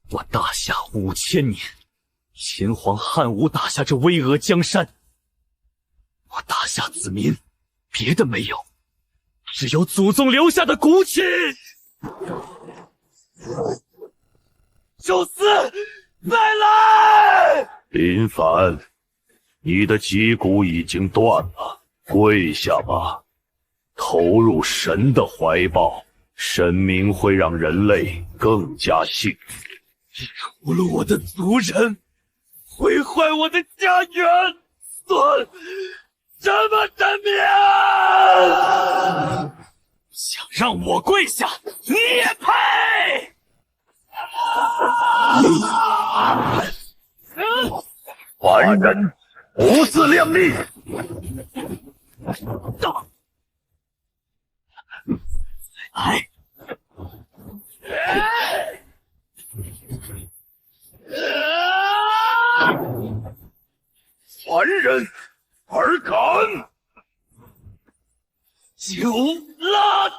我大夏5000年，先皇汉武打下这巍峨江山，我大夏子民别的没有，只有祖宗留下的骨气。受死！再来！林凡，你的脊骨已经断了，跪下吧，投入神的怀抱，神明会让人类更加幸福。除了我的族人，毁坏我的家园，算什么神明？想让我跪下，你也配！凡人不自量力！来！凡人尔敢！就拉倒！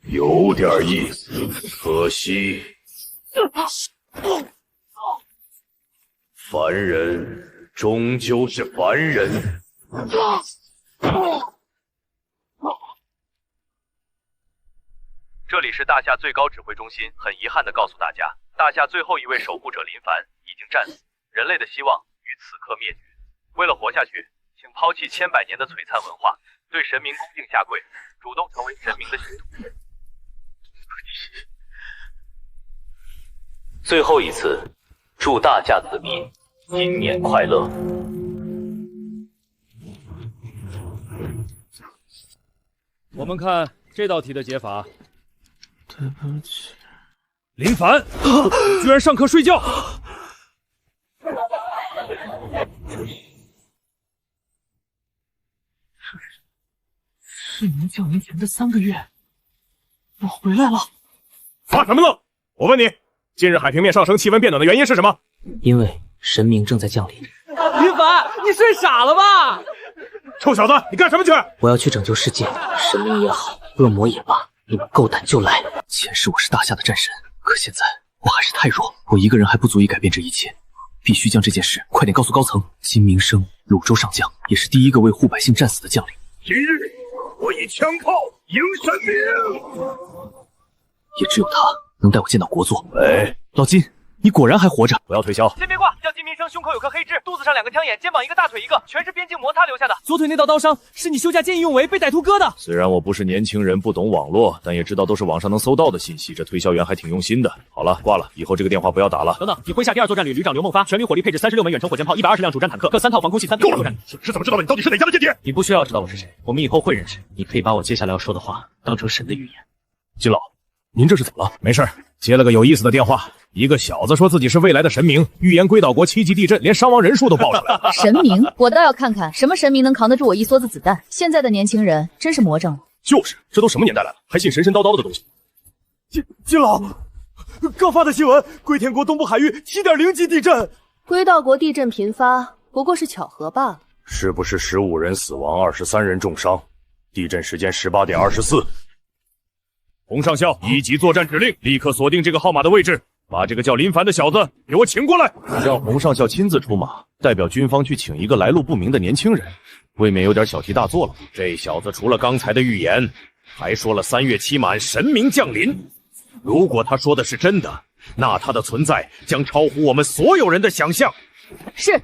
有点意思，可惜凡人终究是凡人。这里是大夏最高指挥中心，很遗憾地告诉大家，大夏最后一位守护者林凡已经战死，人类的希望于此刻灭绝。为了活下去，请抛弃千百年的璀璨文化，对神明恭敬下跪，主动成为神明的信徒。最后一次，祝大夏子民新年快乐！我们看这道题的解法。对不起，林凡，居然上课睡觉！是您降临前的3个月，我回来了。发什么愣？我问你，近日海平面上升、气温变暖的原因是什么？因为神明正在降临。林凡，你睡傻了吧？臭小子，你干什么去？我要去拯救世界，神明也好，恶魔也罢，你们够胆就来。前世我是大夏的战神，可现在我还是太弱，我一个人还不足以改变这一切，必须将这件事快点告诉高层。金明生，鲁州上将，也是第一个为护百姓战死的将领。今日我以枪炮迎神明，也只有他能带我见到国座。喂，老金，你果然还活着，不要推销。先别挂，叫金民生胸口有颗黑痣，肚子上2个枪眼，肩膀1个，大腿1个，全是边境摩擦留下的。左腿那道刀伤是你休假见义勇为被歹徒割的。虽然我不是年轻人，不懂网络，但也知道都是网上能搜到的信息。这推销员还挺用心的。好了，挂了，以后这个电话不要打了。等等，你麾下第2作战旅旅长刘梦发，全旅火力配置36门远程火箭炮，120辆主战坦克，各3套防空系3够了！是怎么知道的？你到底是哪家的间谍？你不需要知道我是谁，我们以后会认识。你可以把我接下来要说的话当成神的预言。金老，您这是怎么了？没事，接了个有意思的电话。一个小子说自己是未来的神明，预言龟岛国7级地震，连伤亡人数都报出来了。神明，我倒要看看什么神明能扛得住我一梭子子弹。现在的年轻人真是魔怔了。就是，这都什么年代来了，还信神神叨叨的东西？金老，刚发的新闻，龟田国东部海域7.0级地震。龟岛国地震频发，不过是巧合罢了。是不是15人死亡，23人重伤？地震时间18点24。洪上校，1级作战指令，立刻锁定这个号码的位置。把这个叫林凡的小子给我请过来，让洪上校亲自出马，代表军方去请一个来路不明的年轻人，未免有点小题大做了。这小子除了刚才的预言，还说了3月期满神明降临。如果他说的是真的，那他的存在将超乎我们所有人的想象。是，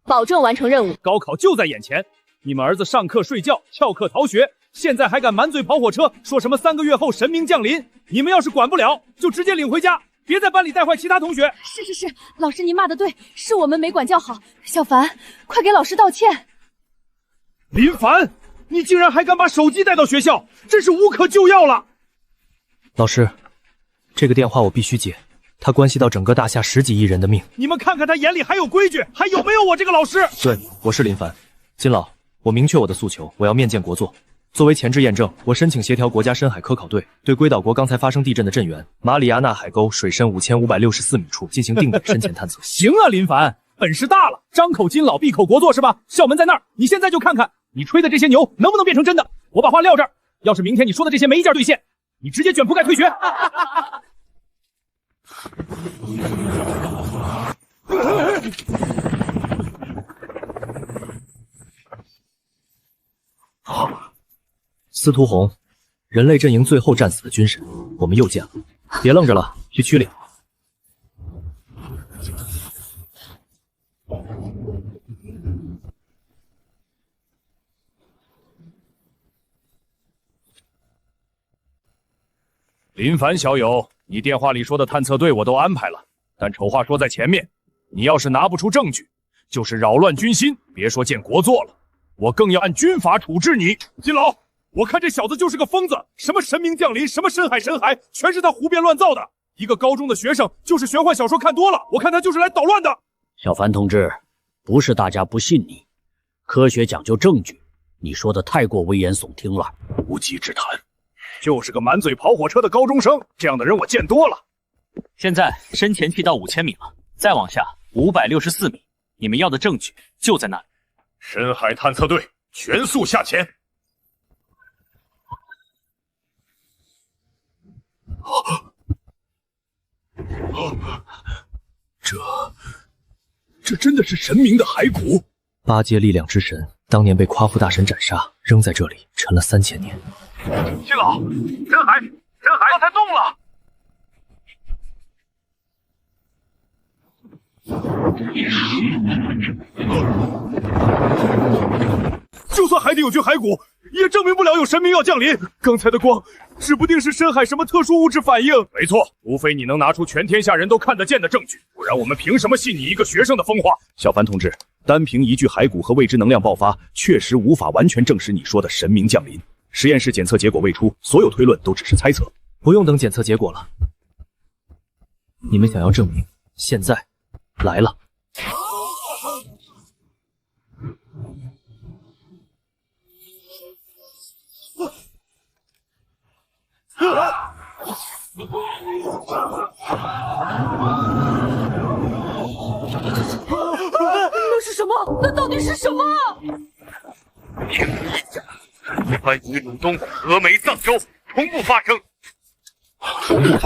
保证完成任务。高考就在眼前，你们儿子上课睡觉，翘课逃学，现在还敢满嘴跑火车，说什么3个月后神明降临？你们要是管不了，就直接领回家。别在班里带坏其他同学。是，老师您骂的对，是我们没管教好。小凡，快给老师道歉。林凡，你竟然还敢把手机带到学校，真是无可救药了。老师，这个电话我必须接，它关系到整个大夏10几亿人的命。你们看看他眼里还有规矩，还有没有我这个老师？对，我是林凡。金老，我明确我的诉求，我要面见国座。作为前置验证，我申请协调国家深海科考队对龟岛国刚才发生地震的震源马里亚纳海沟水深5564米处进行定点深潜探测。行啊，林凡，本事大了，张口金老闭口国座是吧？校门在那儿，你现在就看看你吹的这些牛能不能变成真的。我把话撂这儿，要是明天你说的这些没一件兑现，你直接卷铺盖退学。司徒红，人类阵营最后战死的军神，我们又见了。别愣着了，去区里。林凡小友，你电话里说的探测队我都安排了，但丑话说在前面，你要是拿不出证据，就是扰乱军心，别说见国座了，我更要按军法处置你。金老，我看这小子就是个疯子，什么神明降临，什么深海，全是他胡编乱造的。一个高中的学生就是玄幻小说看多了，我看他就是来捣乱的。小凡同志，不是大家不信你，科学讲究证据，你说的太过危言耸听了，无稽之谈。就是个满嘴跑火车的高中生，这样的人我见多了。现在深潜去到5000米了，再往下564米，你们要的证据就在那里。深海探测队全速下潜。这真的是神明的骸骨。八阶力量之神当年被夸父大神斩杀，扔在这里沉了3000年。金老，深海刚才动了。就算海底有具骸骨，也证明不了有神明要降临。刚才的光，指不定是深海什么特殊物质反应。没错，除非你能拿出全天下人都看得见的证据，不然我们凭什么信你一个学生的疯话？小凡同志，单凭一具骸骨和未知能量爆发，确实无法完全证实你说的神明降临。实验室检测结果未出，所有推论都只是猜测。不用等检测结果了，你们想要证明，现在来了。那是什么？那到底是什么？番禺鲁东峨眉藏州同步发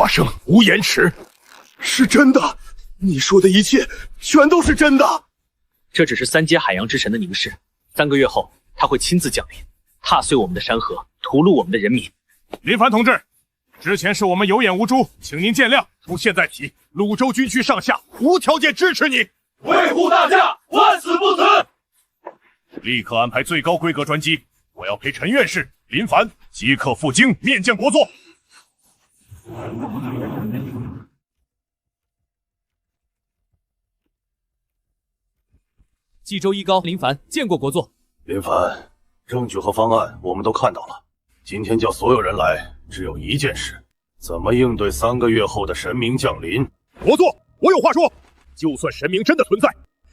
生，无延迟，是真的。你说的一切全都是真的。这只是3阶海洋之神的凝视，3个月后他会亲自降临，踏碎我们的山河，屠戮我们的人民。林凡同志，之前是我们有眼无珠，请您见谅。从现在起，潞州军区上下无条件支持你，维护大家，万死不辞。立刻安排最高规格专机，我要陪陈院士、林凡即刻赴京面见国座。冀州一高林凡见过国座。林凡，证据和方案我们都看到了，今天叫所有人来，只有一件事：怎么应对3个月后的神明降临。国座，我有话说。就算神明真的存在，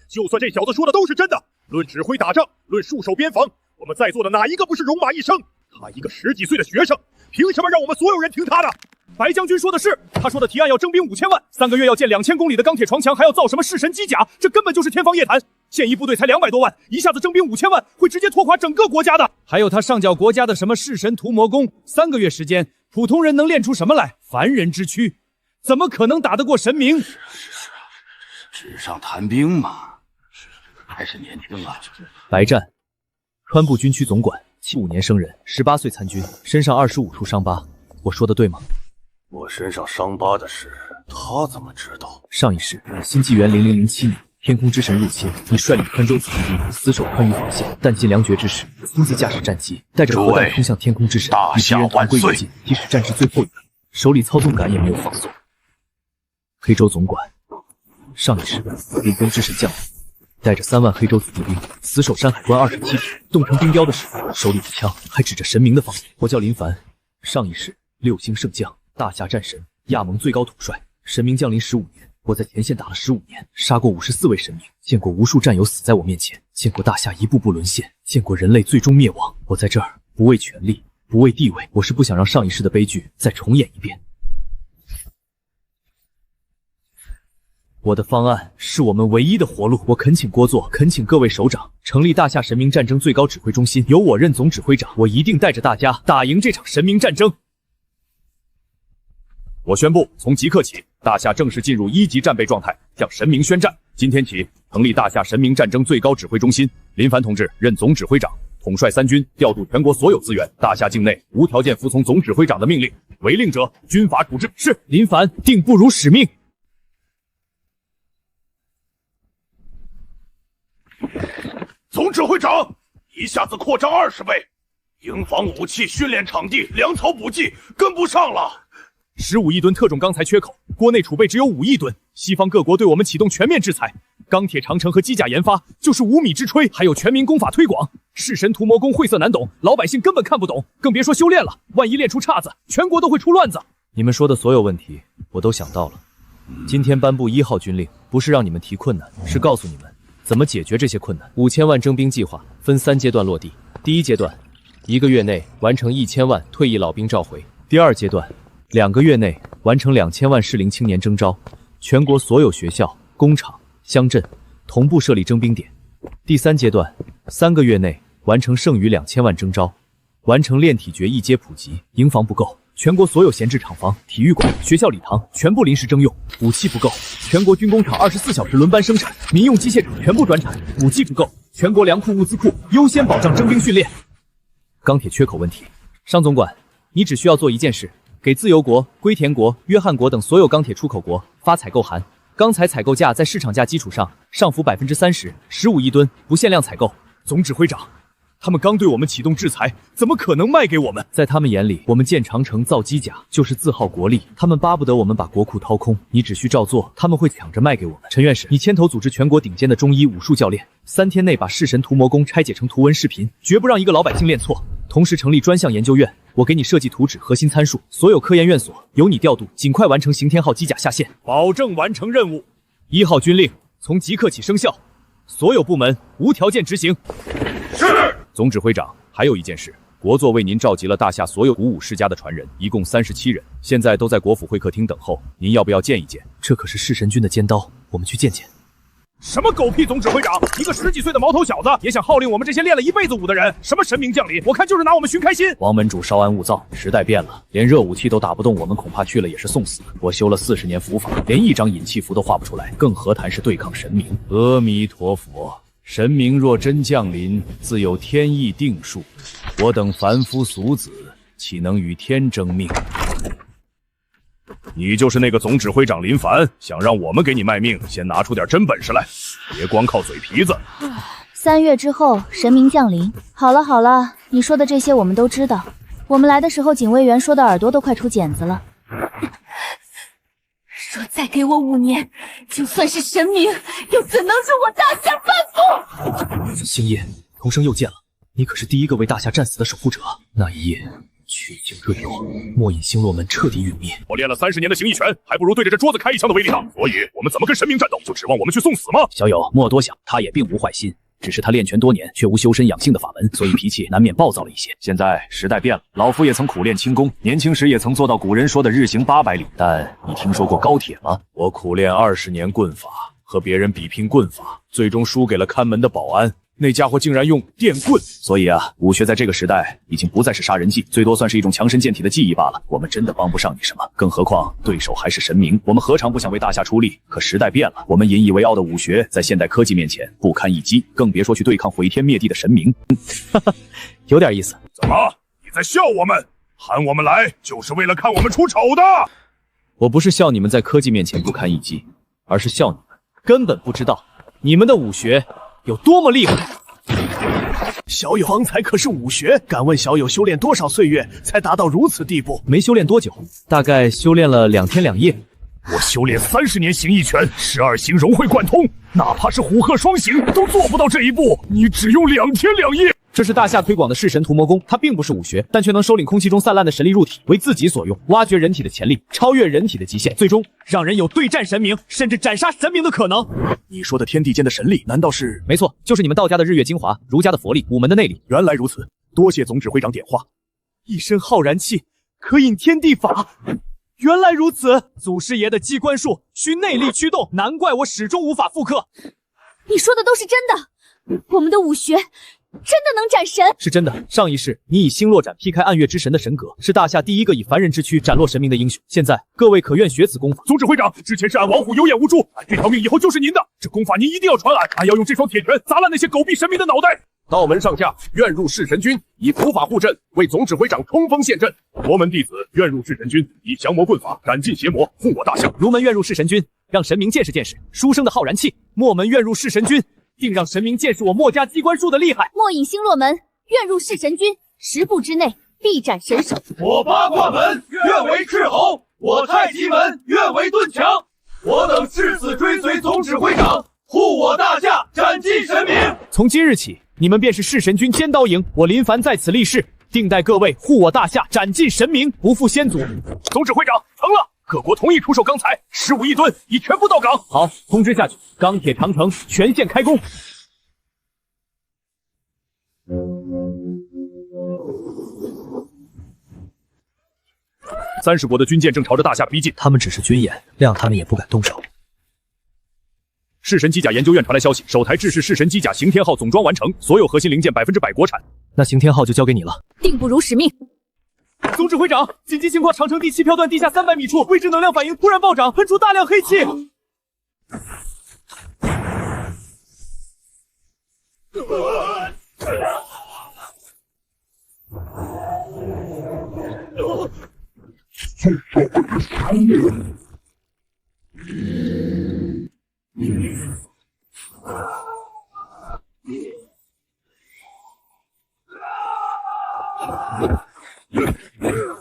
就算这小子说的都是真的，论指挥打仗，论戍守边防，我们在座的哪一个不是戎马一生？他一个10几岁的学生，凭什么让我们所有人听他的？白将军说的是，他说的提案要征兵5000万，3个月要建2000公里的钢铁床墙，还要造什么弑神机甲，这根本就是天方夜谭。现役部队才200多万，一下子征兵5000万，会直接拖垮整个国家的。还有他上缴国家的什么弑神屠魔功，3个月时间，普通人能练出什么来？凡人之躯，怎么可能打得过神明？纸上谈兵嘛，还是年轻啊。白战，川部军区总管，75年生人，18岁参军，身上25处伤疤。我说的对吗？我身上伤疤的事，他怎么知道？上一世，新纪元0007年，天空之神入侵，你率领川州子弟兵死守川渝防线，弹尽粮绝之时，亲自驾驶战机，带着核弹冲向天空之神，与敌人同归于尽，即使战至最后一刻，手里操纵杆也没有放松。黑州总管，上一世领兵之神降临，带着3万黑州子弟兵死守山海关27里，冻成冰雕的时候，手里的枪还指着神明的方向。我叫林凡，上一世6星圣将，大夏战神，亚盟最高统帅。神明降临15年，我在前线打了15年，杀过54位神明，见过无数战友死在我面前，见过大夏一步步沦陷，见过人类最终灭亡。我在这儿不为权力，不为地位，我是不想让上一世的悲剧再重演一遍。我的方案是我们唯一的活路，我恳请郭作，恳请各位首长成立大夏神明战争最高指挥中心，由我任总指挥长，我一定带着大家打赢这场神明战争。我宣布，从即刻起，大夏正式进入1级战备状态，向神明宣战。今天起，成立大夏神明战争最高指挥中心，林凡同志任总指挥长，统帅3军，调度全国所有资源。大夏境内无条件服从总指挥长的命令，违令者军法处置。是，林凡定不辱使命。总指挥长，一下子扩张20倍，营房武器、训练场地、粮草补给跟不上了。15亿吨特种钢材缺口，国内储备只有5亿吨，西方各国对我们启动全面制裁。钢铁长城和机甲研发就是无米之炊，还有全民功法推广。弑神屠魔功晦涩难懂，老百姓根本看不懂，更别说修炼了。万一练出岔子，全国都会出乱子。你们说的所有问题，我都想到了。今天颁布1号军令，不是让你们提困难，是告诉你们怎么解决这些困难。5000万征兵计划分3阶段落地。第一阶段，1个月内完成1000万退役老兵召回；第二阶段，2个月内完成2000万适龄青年征召，全国所有学校、工厂、乡镇同步设立征兵点；第三阶段，3个月内完成剩余2000万征召，完成炼体诀1阶普及。营房不够，全国所有闲置厂房、体育馆、学校礼堂全部临时征用。武器不够，全国军工厂24小时轮班生产，民用机械厂全部转产。武器不够，全国粮库、物资库优先保障征兵训练。钢铁缺口问题，商总管，你只需要做一件事，给自由国、龟田国、约翰国等所有钢铁出口国发采购函，钢材采购价在市场价基础上上浮30%，15亿吨不限量采购。总指挥长，他们刚对我们启动制裁，怎么可能卖给我们？在他们眼里，我们建长城造机甲就是自耗国力，他们巴不得我们把国库掏空。你只需照做，他们会抢着卖给我们。陈院士，你牵头组织全国顶尖的中医武术教练，3天内把弑神屠魔功拆解成图文视频，绝不让一个老百姓练错。同时成立专项研究院，我给你设计图纸、核心参数，所有科研院所由你调度，尽快完成刑天号机甲下线，保证完成任务。1号军令从即刻起生效，所有部门无条件执行。是。总指挥长，还有一件事，国祚为您召集了大夏所有古武世家的传人，一共37人，现在都在国府会客厅等候，您要不要见一见？这可是弑神军的尖刀，我们去见见。什么狗屁总指挥长，一个10几岁的毛头小子也想号令我们这些练了一辈子武的人？什么神明降临，我看就是拿我们寻开心。王门主稍安勿躁，时代变了，连热武器都打不动我们，恐怕去了也是送死。我修了40年符法，连一张引气符都画不出来，更何谈是对抗神明？阿弥陀佛，神明若真降临，自有天意定数，我等凡夫俗子岂能与天争命？你就是那个总指挥长林凡，想让我们给你卖命，先拿出点真本事来，别光靠嘴皮子。3月之后，神明降临。好了好了，你说的这些我们都知道。我们来的时候，警卫员说的耳朵都快出茧子了。说再给我5年，就算是神明，又怎能入我大夏半步？星夜，同生又见了，你可是第一个为大夏战死的守护者。那一夜曲径坠落，末引星落门彻底陨灭。我练了30年的形意拳，还不如对着这桌子开一枪的威力大。所以我们怎么跟神明战斗？就指望我们去送死吗？小友莫多想，他也并无坏心，只是他练拳多年，却无修身养性的法门，所以脾气难免暴躁了一些。现在时代变了，老夫也曾苦练轻功，年轻时也曾做到古人说的日行800里。但你听说过高铁吗？我苦练20年棍法，和别人比拼棍法，最终输给了看门的保安。那家伙竟然用电棍，所以啊，武学在这个时代已经不再是杀人技，最多算是一种强身健体的技艺罢了。我们真的帮不上你什么，更何况对手还是神明，我们何尝不想为大夏出力？可时代变了，我们引以为傲的武学在现代科技面前不堪一击，更别说去对抗毁天灭地的神明。有点意思。怎么？你在笑我们？喊我们来就是为了看我们出丑的？我不是笑你们在科技面前不堪一击，而是笑你们根本不知道你们的武学有多么厉害。小友方才可是武学，敢问小友修炼多少岁月才达到如此地步？没修炼多久，大概修炼了2天2夜。我修炼30年形意拳，12形融会贯通，哪怕是虎鹤双形都做不到这一步。你只用2天2夜。这是大夏推广的弑神屠魔功，它并不是武学，但却能收领空气中散乱的神力入体，为自己所用，挖掘人体的潜力，超越人体的极限，最终让人有对战神明，甚至斩杀神明的可能。你说的天地间的神力，难道是？没错，就是你们道家的日月精华，儒家的佛力，武门的内力。原来如此，多谢总指挥长点化。一身浩然气，可引天地法。原来如此，祖师爷的机关术需内力驱动，难怪我始终无法复刻。你说的都是真的，我们的武学真的能斩神？是真的。上一世你以星落斩劈开暗月之神的神格，是大夏第一个以凡人之躯斩落神明的英雄。现在各位可愿学此功法？总指挥长，之前是俺王虎有眼无珠，俺这条命以后就是您的。这功法您一定要传俺，俺要用这双铁拳砸烂那些狗逼神明的脑袋。道门上下愿入弑神军，以符法护阵，为总指挥长冲锋陷阵。佛门弟子愿入弑神军，以降魔棍法赶尽邪魔，护我大夏。儒门愿入弑神军，让神明见识见识书生的浩然气。墨门愿入弑神军，定让神明见识我墨家机关术的厉害。墨影星落门愿入弑神军，10步之内必斩神首。我八卦门愿为斥候，我太极门愿为盾墙。我等誓死追随总指挥长，护我大夏，斩尽神明。从今日起，你们便是弑神军尖刀营，我林凡在此立誓，定待各位护我大夏，斩尽神明，不负先祖。总指挥长，成了，各国同意出售钢材，15亿吨已全部到港。好，通知下去，钢铁长城全线开工。30国的军舰正朝着大夏逼近，他们只是军演，谅他们也不敢动手。弑神机甲研究院传来消息，首台制式弑神机甲刑天号总装完成，所有核心零件100%国产。那刑天号就交给你了。定不辱使命。总指挥长，紧急情况，长城第7飘段地下300米处，未知能量反应突然暴涨，喷出大量黑气。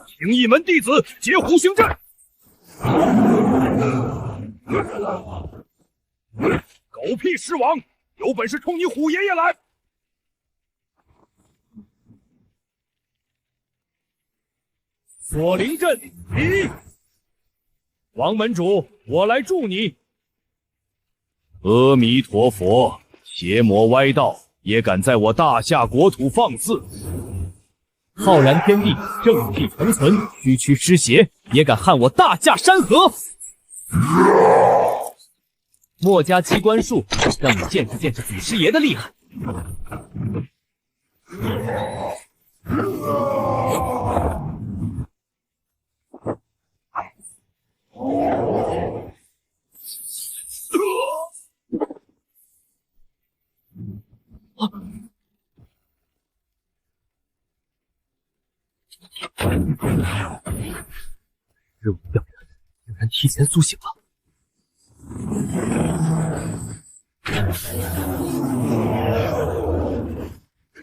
请一门弟子截胡行阵。狗屁狮王，有本事冲你虎爷爷来！锁灵阵1，王门主，我来助你。阿弥陀佛，邪魔歪道也敢在我大夏国土放肆！浩然天地，正气长存，区区湿邪也敢撼我大夏山河！墨家机关术，让你见识见识祖师爷的厉害！任务标人竟然提前苏醒了。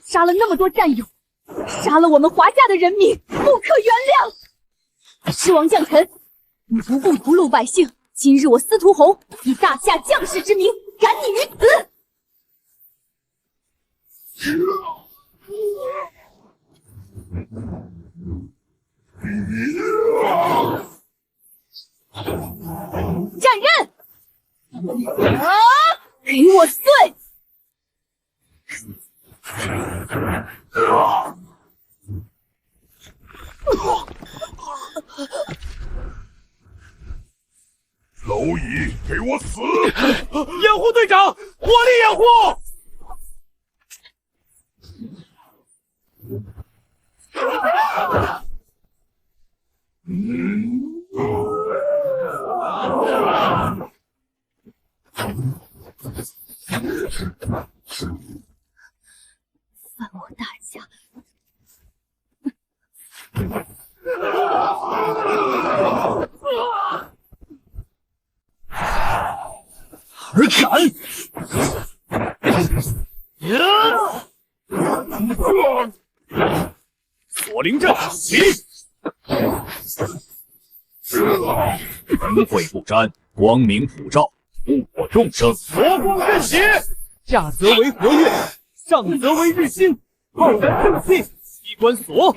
杀了那么多战友，杀了我们华夏的人民，不可原谅！狮王将臣，你不顾屠戮百姓，今日我司徒侯以大夏将士之名斩你于此！战刃！啊！给我碎！蝼蚁，给我死！掩护队长，火力掩护！犯我大夏！而敢！锁灵阵起！恩惠不沾，光明普照，护我众生。佛光阵起，下则为和月，上则为日新，浩然正气，机关锁。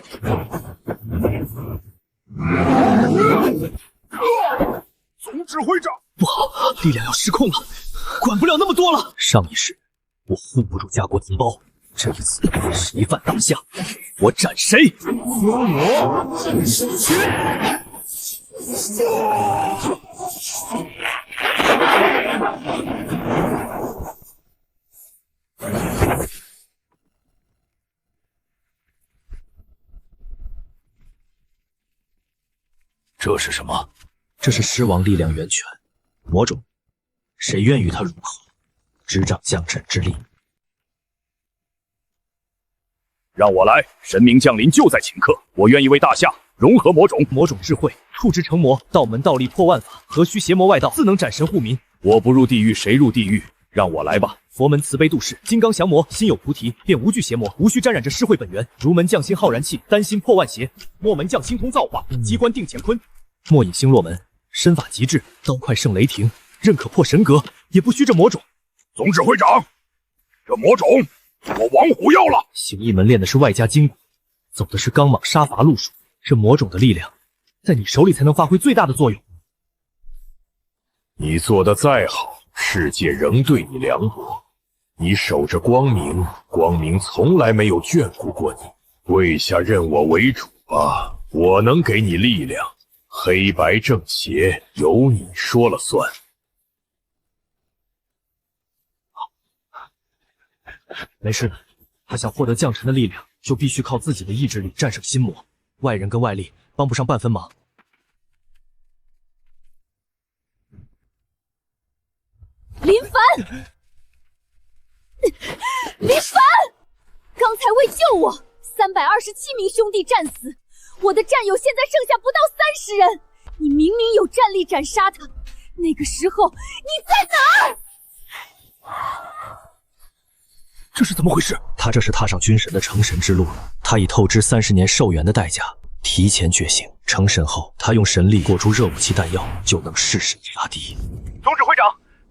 总指挥长，不好，力量要失控了，管不了那么多了。上一世我护不住家国同胞，这一次谁犯大夏，我斩谁。这是什么？这是狮王力量源泉，魔种，谁愿与他融合，执掌降臣之力。让我来，神明降临就在顷刻，我愿意为大夏融合魔种。魔种智慧，触之成魔，道门道力破万法，何须邪魔外道，自能斩神护民。我不入地狱，谁入地狱？让我来吧。佛门慈悲度世，金刚降魔，心有菩提，便无惧邪魔，无需沾染这施惠本源。儒门匠心浩然气，丹心破万邪；墨门匠心通造化，机关定乾坤。墨引星落门，身法极致，刀快胜雷霆，刃可破神格，也不需这魔种。总指挥长，这魔种我王虎要了。形意门练的是外家筋骨，走的是刚莽杀伐路数，这魔种的力量，在你手里才能发挥最大的作用。你做的再好，世界仍对你凉薄。你守着光明，光明从来没有眷顾过你。跪下认我为主吧，我能给你力量。黑白正邪由你说了算。没事的，他想获得降臣的力量，就必须靠自己的意志力战胜心魔，外人跟外力帮不上半分忙。林凡，林凡，刚才为救我，327名兄弟战死，我的战友现在剩下不到30人。你明明有战力斩杀他，那个时候你在哪儿？这是怎么回事？他这是踏上军神的成神之路了。他以透支30年寿元的代价，提前觉醒。成神后，他用神力裹住热武器弹药，就能弑神杀敌。总指挥长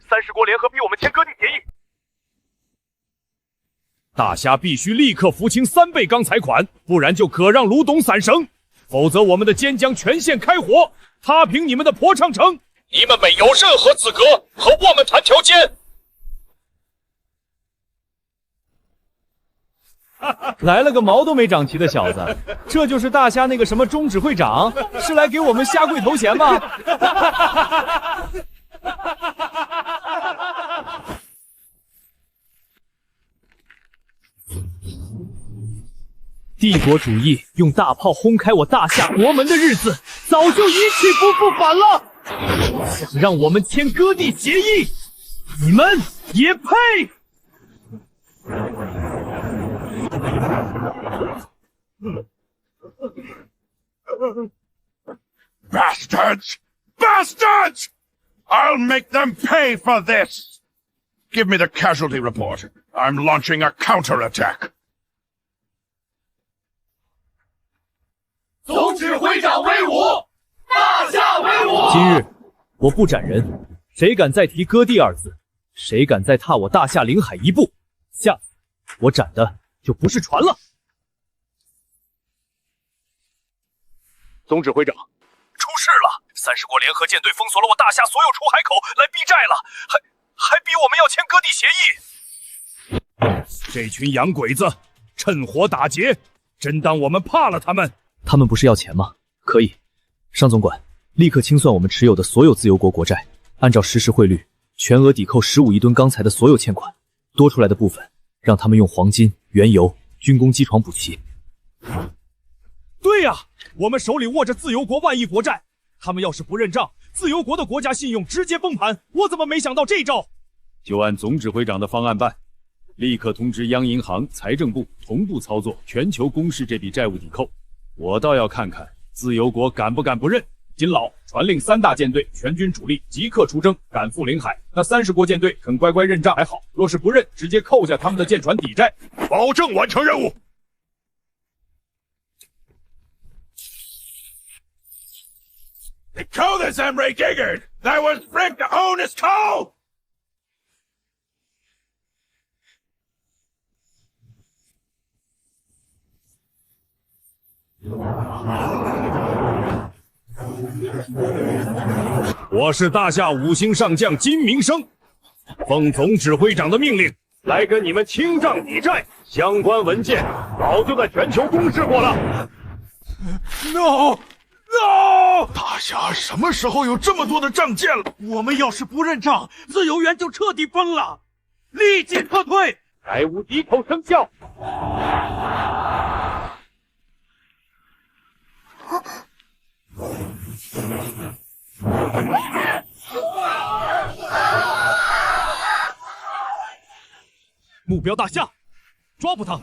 ，30国联合逼我们签割地协议。大夏必须立刻付清3倍钢材款，不然就可让卢董散绳，否则我们的坚江全线开火，踏平你们的鄱昌城。你们没有任何资格和我们谈条件。来了个毛都没长齐的小子，这就是大夏那个什么钟指挥长，是来给我们下跪头衔吗？帝国主义用大炮轰开我大夏国门的日子，早就一去不复返了。想让我们签割地协议，你们也配？Bastards! Bastards! I'll make them pay for this! Give me the casualty report. I'm launching a counterattack. 总指挥长威武，大夏威武！今日我不斩人，谁敢再提割地2字，谁敢再踏我大夏领海一步，下次我斩的就不是船了。总指挥长，出事了！30国联合舰队封锁了我大夏所有出海口，来逼债了，还逼我们要签割地协议。这群洋鬼子趁火打劫，真当我们怕了他们？他们不是要钱吗？可以，尚总管，立刻清算我们持有的所有自由国国债，按照实时汇率，全额抵扣15亿吨钢材的所有欠款，多出来的部分让他们用黄金、原油、军工机床补齐。对呀，我们手里握着自由国万亿国债，他们要是不认账，自由国的国家信用直接崩盘。我怎么没想到这招？就按总指挥长的方案办，立刻通知央银行、财政部同步操作全球公示这笔债务抵扣。我倒要看看自由国敢不敢不认。金老传令3大舰队全军主力即刻出征，赶赴领海。那30国舰队肯乖乖认账还好，若是不认，直接扣下他们的舰船抵债，保证完成任务。They call this Emre Giggard. That was Frick to own his toe. 我是大夏5星上将金明生，奉总指挥长的命令来跟你们清账抵债，相关文件早就在全球公示过了。No！ 大侠什么时候有这么多的账件了？我们要是不认账，自由园就彻底崩了，立即撤退！该无敌口生效。目标大夏，抓捕他！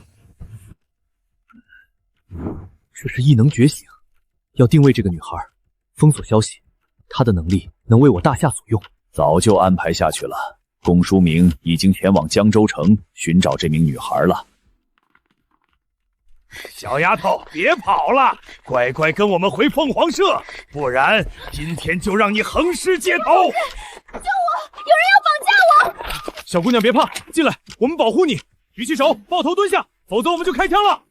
这是异能觉醒，要定位这个女孩，封锁消息，她的能力能为我大夏所用。早就安排下去了。龚书明已经前往江州城寻找这名女孩了。小丫头，别跑了，乖乖跟我们回凤凰社，不然今天就让你横尸街头！救我！有人要绑架我！小姑娘别怕，进来，我们保护你。举起手，抱头蹲下，否则我们就开枪了。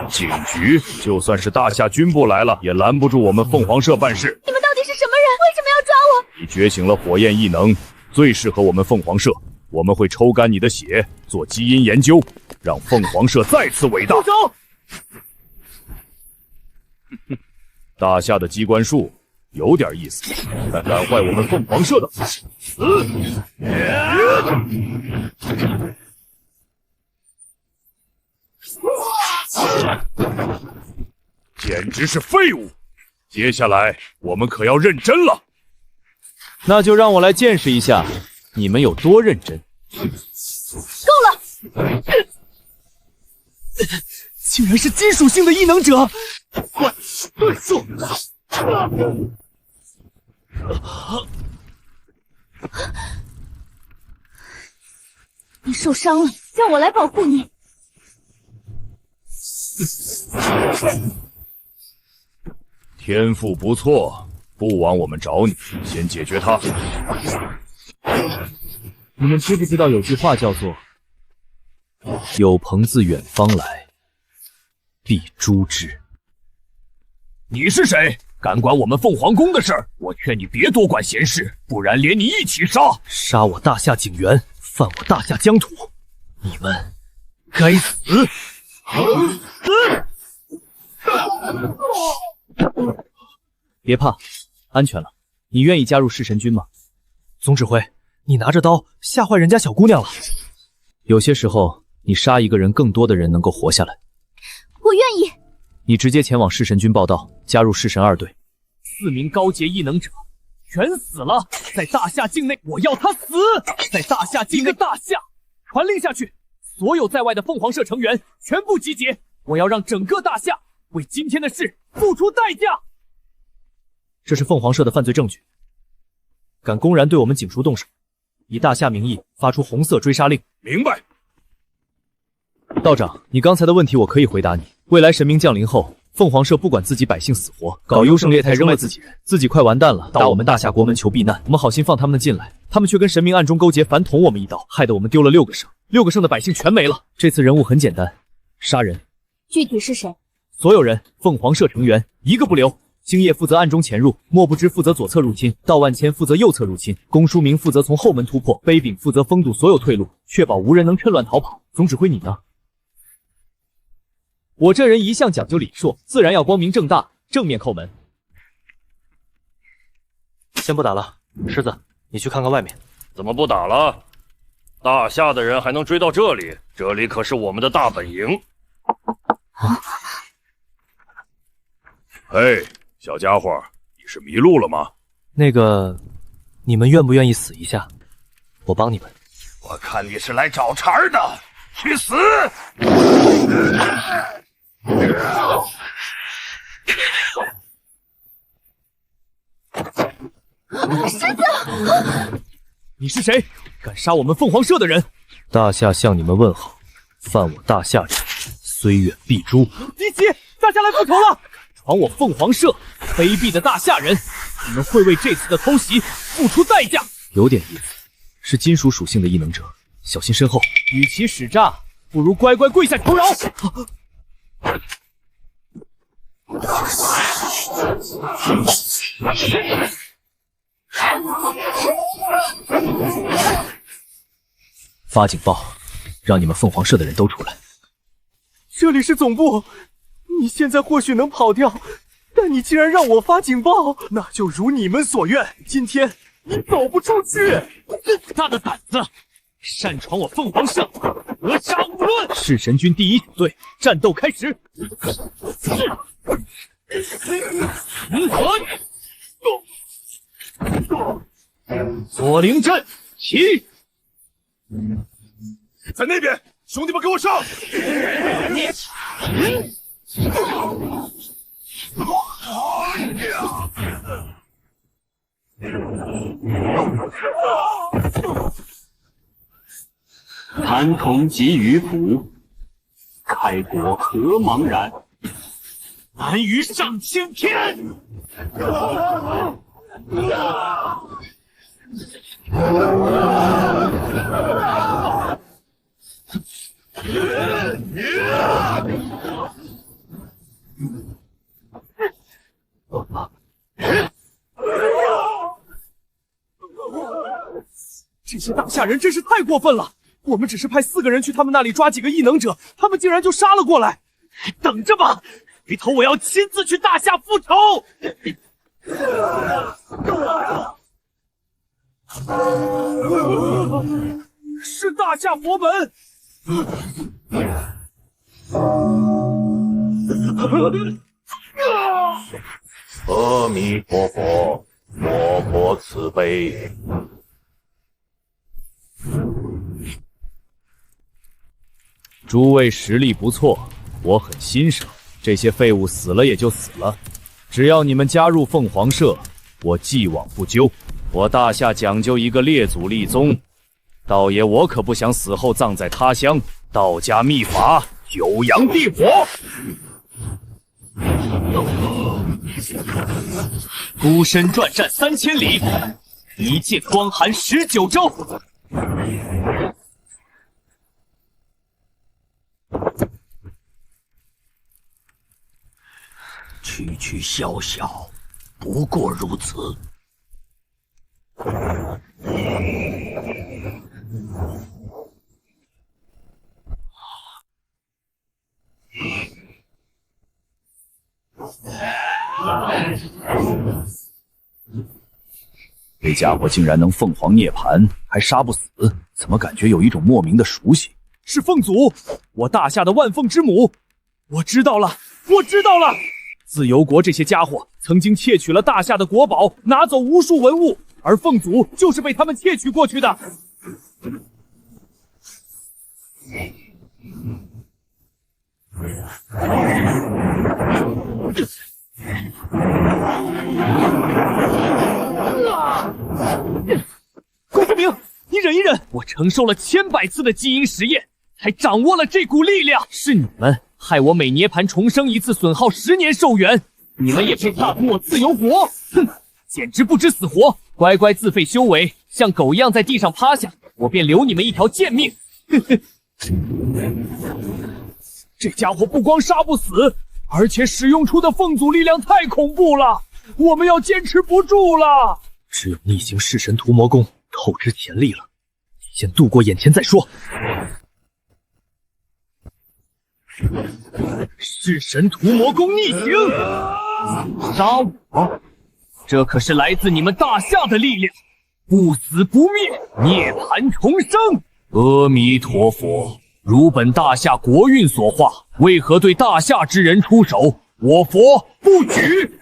警局就算是大夏军部来了，也拦不住我们凤凰社办事。你们到底是什么人？为什么要抓我？你觉醒了火焰异能，最适合我们凤凰社。我们会抽干你的血，做基因研究，让凤凰社再次伟大。住手！大夏的机关术有点意思，但敢坏我们凤凰社的，简直是废物！接下来我们可要认真了。那就让我来见识一下你们有多认真。够了！竟然是金属性的异能者！快遁速！你受伤了，叫我来保护你。天赋不错，不枉我们找你，先解决他。你们知不知道有句话叫做“有朋自远方来，必诛之”？你是谁？敢管我们凤凰宫的事儿？我劝你别多管闲事，不然连你一起杀！杀我大夏景元，犯我大夏疆土，你们该死！别怕，安全了。你愿意加入弑神军吗？总指挥，你拿着刀吓坏人家小姑娘了。有些时候，你杀一个人，更多的人能够活下来。我愿意。你直接前往弑神军报道，加入弑神2队。4名高阶异能者全死了，在大夏境内，我要他死！在大夏境内，大夏传令下去，所有在外的凤凰社成员全部集结，我要让整个大夏为今天的事付出代价。这是凤凰社的犯罪证据，敢公然对我们警署动手，以大夏名义发出红色追杀令。明白。道长，你刚才的问题我可以回答你。未来神明降临后，凤凰社不管自己百姓死活，搞优胜劣汰扔了自己人，自己快完蛋了，到我们大夏国门求避难。我们好心放他们进来，他们却跟神明暗中勾结，反捅我们一刀，害得我们丢了6个省，6个省的百姓全没了。这次任务很简单，杀人。具体是谁？所有人，凤凰社成员一个不留。星夜负责暗中潜入，莫不知负责左侧入侵，道万千负责右侧入侵，龚书明负责从后门突破，杯柄负责封堵所有退路，确保无人能趁乱逃跑。总指挥你呢？我这人一向讲究礼数，自然要光明正大，正面叩门。先不打了，狮子，你去看看外面。怎么不打了？大夏的人还能追到这里？这里可是我们的大本营。嘿，小家伙，你是迷路了吗？那个，你们愿不愿意死一下？我帮你们。我看你是来找茬的，去死！狮子，你是谁？敢杀我们凤凰社的人？大夏向你们问好，犯我大夏者，虽远必诛。敌袭，大夏来复仇了！闯我凤凰社，卑鄙的大夏人，你们会为这次的偷袭付出代价。有点意思，是金属属性的异能者，小心身后。与其使诈，不如乖乖跪下求饶。发警报，让你们凤凰社的人都出来。这里是总部，你现在或许能跑掉，但你既然让我发警报，那就如你们所愿，今天你走不出去。大的胆子，擅闯我凤凰社，格杀勿论！弑神军第一小队，战斗开始！左灵阵起！在那边，兄弟们给我上！谭同集于府，开国何茫然？难于上青天。这些大夏人真是太过分了！我们只是派4个人去他们那里抓几个异能者，他们竟然就杀了过来！等着吧，回头我要亲自去大夏复仇！是大夏佛本！阿弥陀佛，佛佛慈悲。诸位实力不错，我很欣赏。这些废物死了也就死了，只要你们加入凤凰社，我既往不咎。我大夏讲究一个列祖立宗，道爷我可不想死后葬在他乡。道家秘法，九阳地火。孤身转战3000里，一剑光寒19州。区区宵小，不过如此。这家伙竟然能凤凰涅槃，还杀不死，怎么感觉有一种莫名的熟悉？是凤祖，我大夏的万凤之母。我知道了，我知道了。自由国这些家伙曾经窃取了大夏的国宝，拿走无数文物，而凤祖就是被他们窃取过去的。郭志明，你忍一忍，我承受了千百次的基因实验，才掌握了这股力量。是你们害我每涅槃重生一次损耗10年寿元，你们也配踏足我自由国？哼，简直不知死活！乖乖自废修为，像狗一样在地上趴下，我便留你们一条贱命。呵呵。这家伙不光杀不死，而且使用出的凤祖力量太恐怖了，我们要坚持不住了。只有逆行弑神屠魔功透支潜力了，先度过眼前再说。弑神屠魔功逆行，杀我！这可是来自你们大夏的力量，不死不灭，涅槃重生。阿弥陀佛，如本大夏国运所化，为何对大夏之人出手？我佛不举。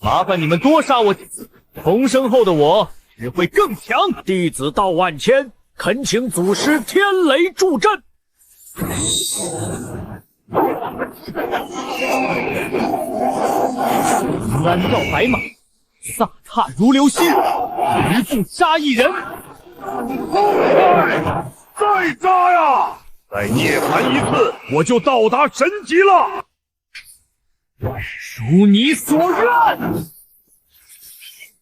麻烦你们多杀我几次，重生后的我只会更强。弟子道万千，恳请祖师天雷助阵。鞍照白马，飒沓如流星，一步杀一人。再杀呀！再涅槃一次，我就到达神级了。如你所愿。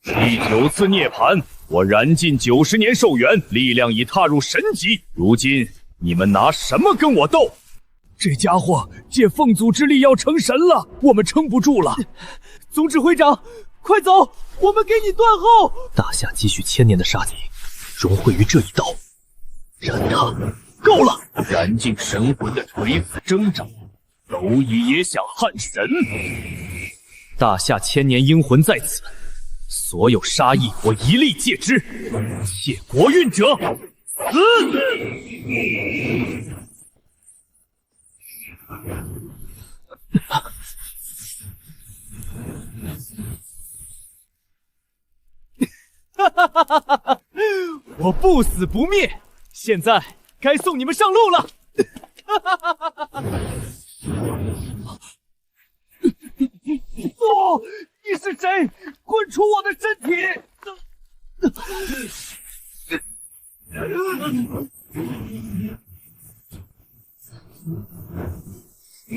第9次涅槃，我燃尽90年寿元，力量已踏入神级。如今你们拿什么跟我斗？这家伙借凤祖之力要成神了，我们撑不住了。总指挥长，快走，我们给你断后。大夏积蓄1000年的杀机，融汇于这一刀，斩他！够了！燃尽神魂的垂死挣扎，蝼蚁也想撼神。大夏1000年英魂在此，所有杀意我一力戒之。窃国运者，死！我不死不灭，现在该送你们上路了。哦，你是谁？滚出我的身体！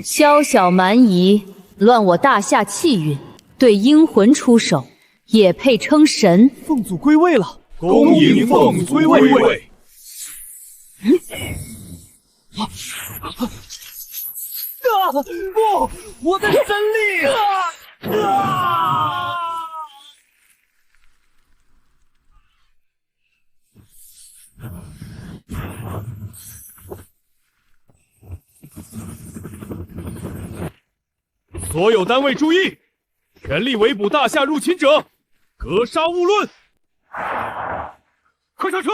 宵小蛮夷，乱我大夏气运，对阴魂出手，也配称神？凤祖归位了，恭迎凤祖归位。不，我的神力！所有单位注意，全力围捕大夏入侵者，格杀勿论。快上车！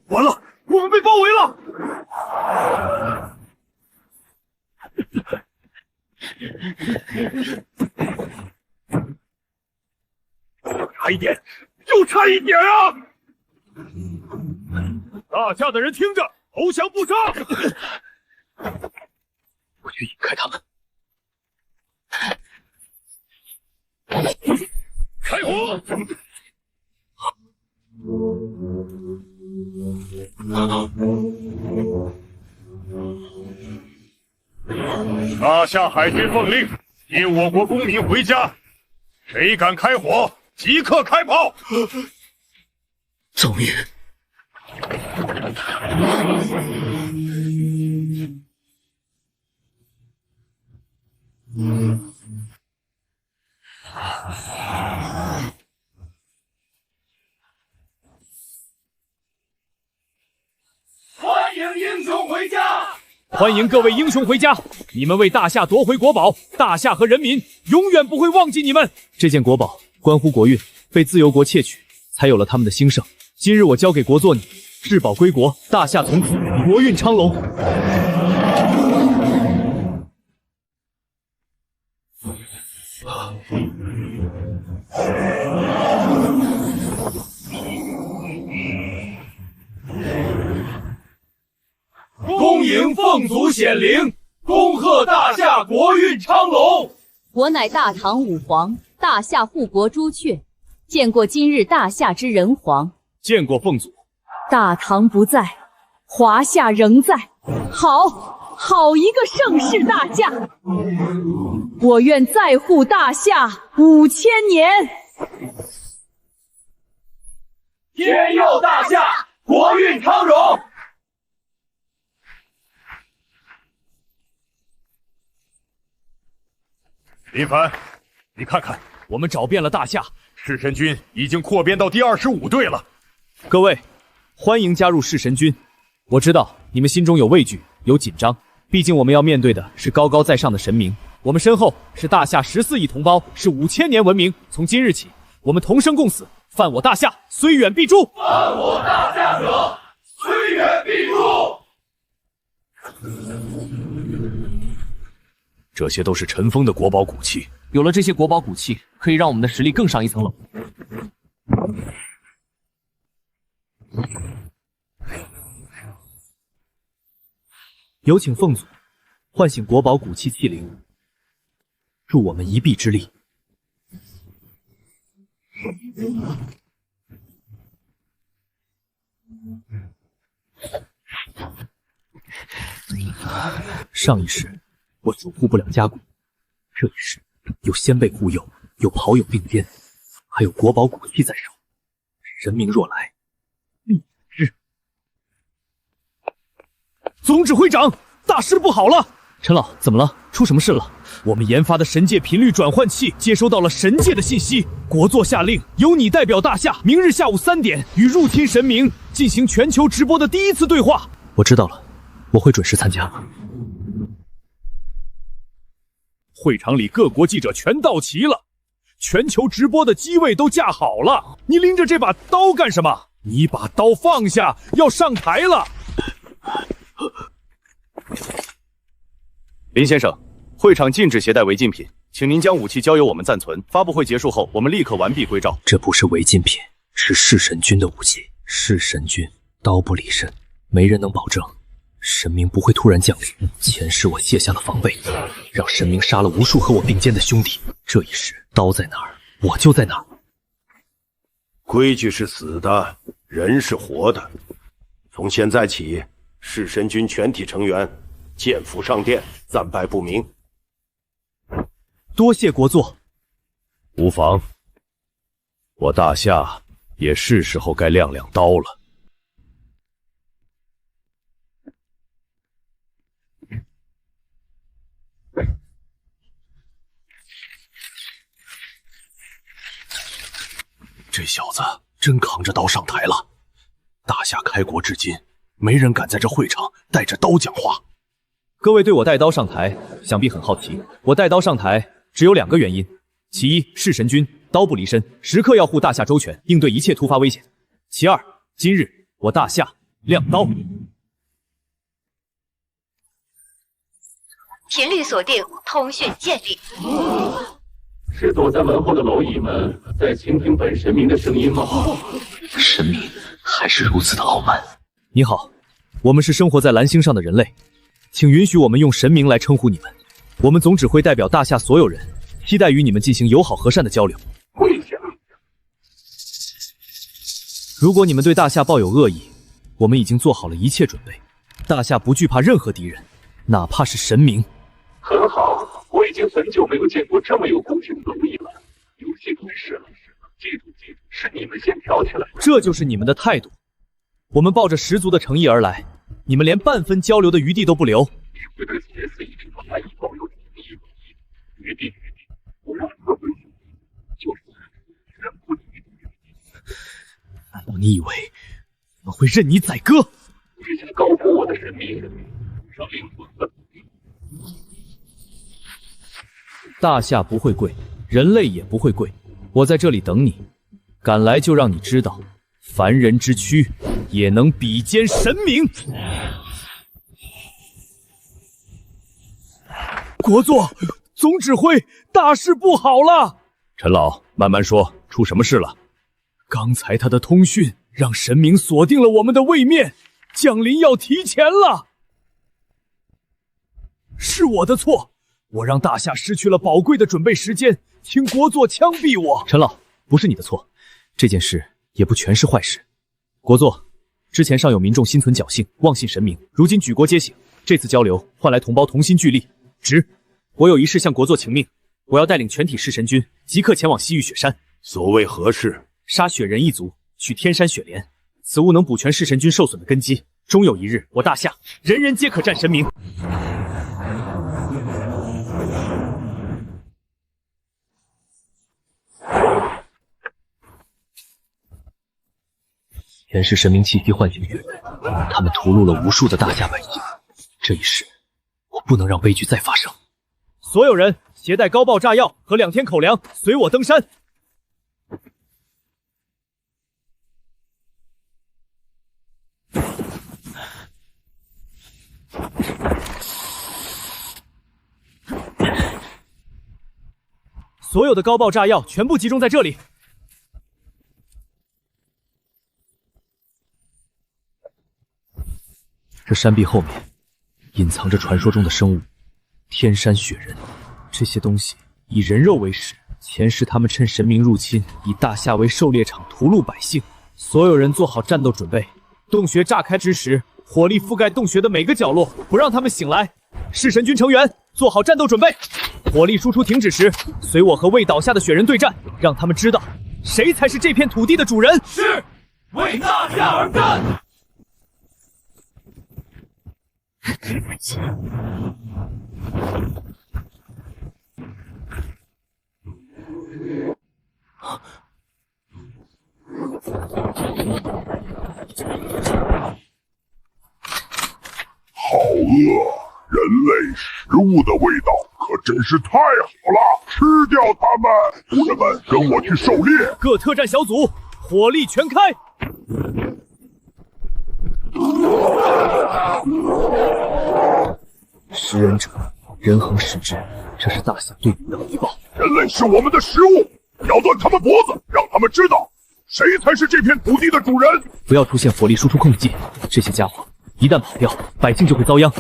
完了，我们被包围了！差一点，就差一点啊！大夏的人听着，投降不杀！我去引开他们。开火！大夏海军奉令，引我国公民回家，谁敢开火，即刻开炮！赵敏，欢迎英雄回家！欢迎各位英雄回家！你们为大夏夺回国宝，大夏和人民永远不会忘记你们。这件国宝关乎国运，被自由国窃取，才有了他们的兴盛。今日我交给国祚你，至宝归国，大夏从此国运昌隆。恭迎凤祖显灵，恭贺大夏国运昌隆。我乃大唐武皇，大夏护国朱雀，见过今日大夏之人皇。见过凤祖。大唐不在，华夏仍在。好一个盛世大夏！我愿再护大夏5000年。天佑大夏，国运昌荣。林凡，你看看，我们找遍了大夏，弑神军已经扩编到第25队了。各位，欢迎加入弑神军。我知道你们心中有畏惧，有紧张，毕竟我们要面对的是高高在上的神明。我们身后是大夏14亿同胞，是5000年文明。从今日起，我们同生共死，犯我大夏，虽远必诛。犯我大夏者，虽远必诛。这些都是尘封的国宝古器，有了这些国宝古器，可以让我们的实力更上一层楼。有请凤祖唤醒国宝古器器灵，助我们一臂之力。上一世我守护不了家谷，这一世有先辈护佑，有袍友并肩，还有国宝古器在手。神明若来，必之。总指挥长，大事不好了！陈老，怎么了？出什么事了？我们研发的神界频率转换器接收到了神界的信息，国座下令由你代表大夏，明日下午3点与入侵神明进行全球直播的第一次对话。我知道了，我会准时参加。会场里各国记者全到齐了，全球直播的机位都架好了。你拎着这把刀干什么？你把刀放下，要上台了。林先生，会场禁止携带违禁品，请您将武器交由我们暂存。发布会结束后，我们立刻完璧归赵。这不是违禁品，是弑神君的武器。弑神君，刀不离身，没人能保证神明不会突然降临。前世我卸下了防备，让神明杀了无数和我并肩的兄弟。这一世，刀在哪儿，我就在哪儿。规矩是死的，人是活的。从现在起，弑神军全体成员剑斧上殿，暂拜不明。多谢国座。无妨，我大夏也是时候该亮亮刀了。这小子真扛着刀上台了。大夏开国至今，没人敢在这会场带着刀讲话。各位对我带刀上台，想必很好奇。我带刀上台只有2个原因：其一，弑神君，刀不离身，时刻要护大夏周全，应对一切突发危险；其二，今日我大夏亮刀。频率锁定，通讯建立。是躲在门后的蝼蚁们在倾听本神明的声音吗？神明还是如此的傲慢。你好，我们是生活在蓝星上的人类，请允许我们用神明来称呼你们。我们总指挥代表大夏所有人，期待与你们进行友好和善的交流。跪下！如果你们对大夏抱有恶意，我们已经做好了一切准备。大夏不惧怕任何敌人，哪怕是神明。很好，我已经很久没有见过这么有公平的义了。游戏开始了，记住，是你们先挑起来。这就是你们的态度。我们抱着十足的诚意而来，你们连半分交流的余地都不留。你会对邪肆一直怀疑抱有余地，不让他回去，就是人不理。难道你以为我们会任你宰割？你想高估我的神明，让灵魂了。大夏不会跪，人类也不会跪。我在这里等你，赶来就让你知道，凡人之躯也能比肩神明。国座，总指挥，大事不好了！陈老，慢慢说，出什么事了？刚才他的通讯让神明锁定了我们的位面，降临要提前了。是我的错，我让大夏失去了宝贵的准备时间，请国座枪毙我。陈老，不是你的错，这件事也不全是坏事。国座，之前尚有民众心存侥幸，妄信神明，如今举国皆醒，这次交流换来同胞同心聚力。我有一事向国座请命，我要带领全体弑神军即刻前往西域雪山。所谓何事？杀雪人一族，取天山雪莲，此物能补全弑神军受损的根基，终有一日，我大夏人人皆可战神明。前世神明气息唤醒雪人，他们屠戮了无数的大夏百姓。这一世，我不能让悲剧再发生。所有人携带高爆炸药和2天口粮，随我登山。所有的高爆炸药全部集中在这里。这山壁后面隐藏着传说中的生物天山雪人，这些东西以人肉为食，前世他们趁神明入侵，以大夏为狩猎场屠戮百姓。所有人做好战斗准备，洞穴炸开之时，火力覆盖洞穴的每个角落，不让他们醒来。弑神军成员做好战斗准备。火力输出停止时，随我和未倒下的雪人对战，让他们知道谁才是这片土地的主人。是，为大夏而战。好饿，人类食物的味道可真是太好了！吃掉它们！仆人们，跟我去狩猎！各特战小组，火力全开！食人者，人恒食之，这是大夏对你的回报。人类是我们的食物，咬断他们脖子，让他们知道谁才是这片土地的主人。不要出现火力输出控制技，这些家伙一旦跑掉，百姓就会遭殃。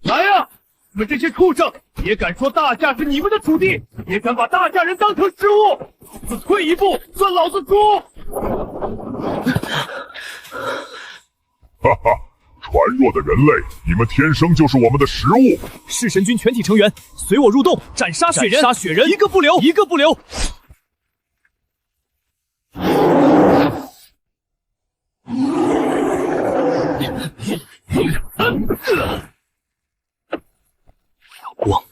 来呀！你们这些畜生，也敢说大夏是你们的土地，也敢把大夏人当成食物！老子退一步，算老子猪！哈哈，传弱的人类，你们天生就是我们的食物！弑神军全体成员，随我入洞，斩杀雪人！杀雪人，一个不留，一个不留！光。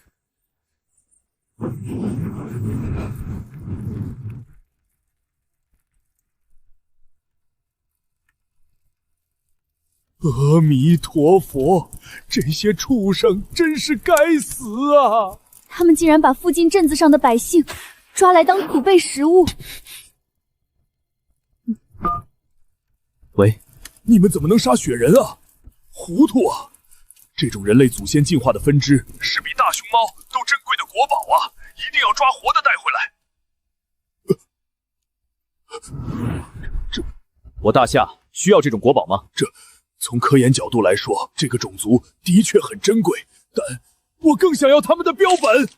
阿弥陀佛，这些畜生真是该死啊！他们竟然把附近镇子上的百姓抓来当土贝食物。喂，你们怎么能杀雪人啊？糊涂啊！这种人类祖先进化的分支是比大熊猫都珍贵的国宝啊！一定要抓活的带回来。我大夏需要这种国宝吗？从科研角度来说，这个种族的确很珍贵，但我更想要他们的标本。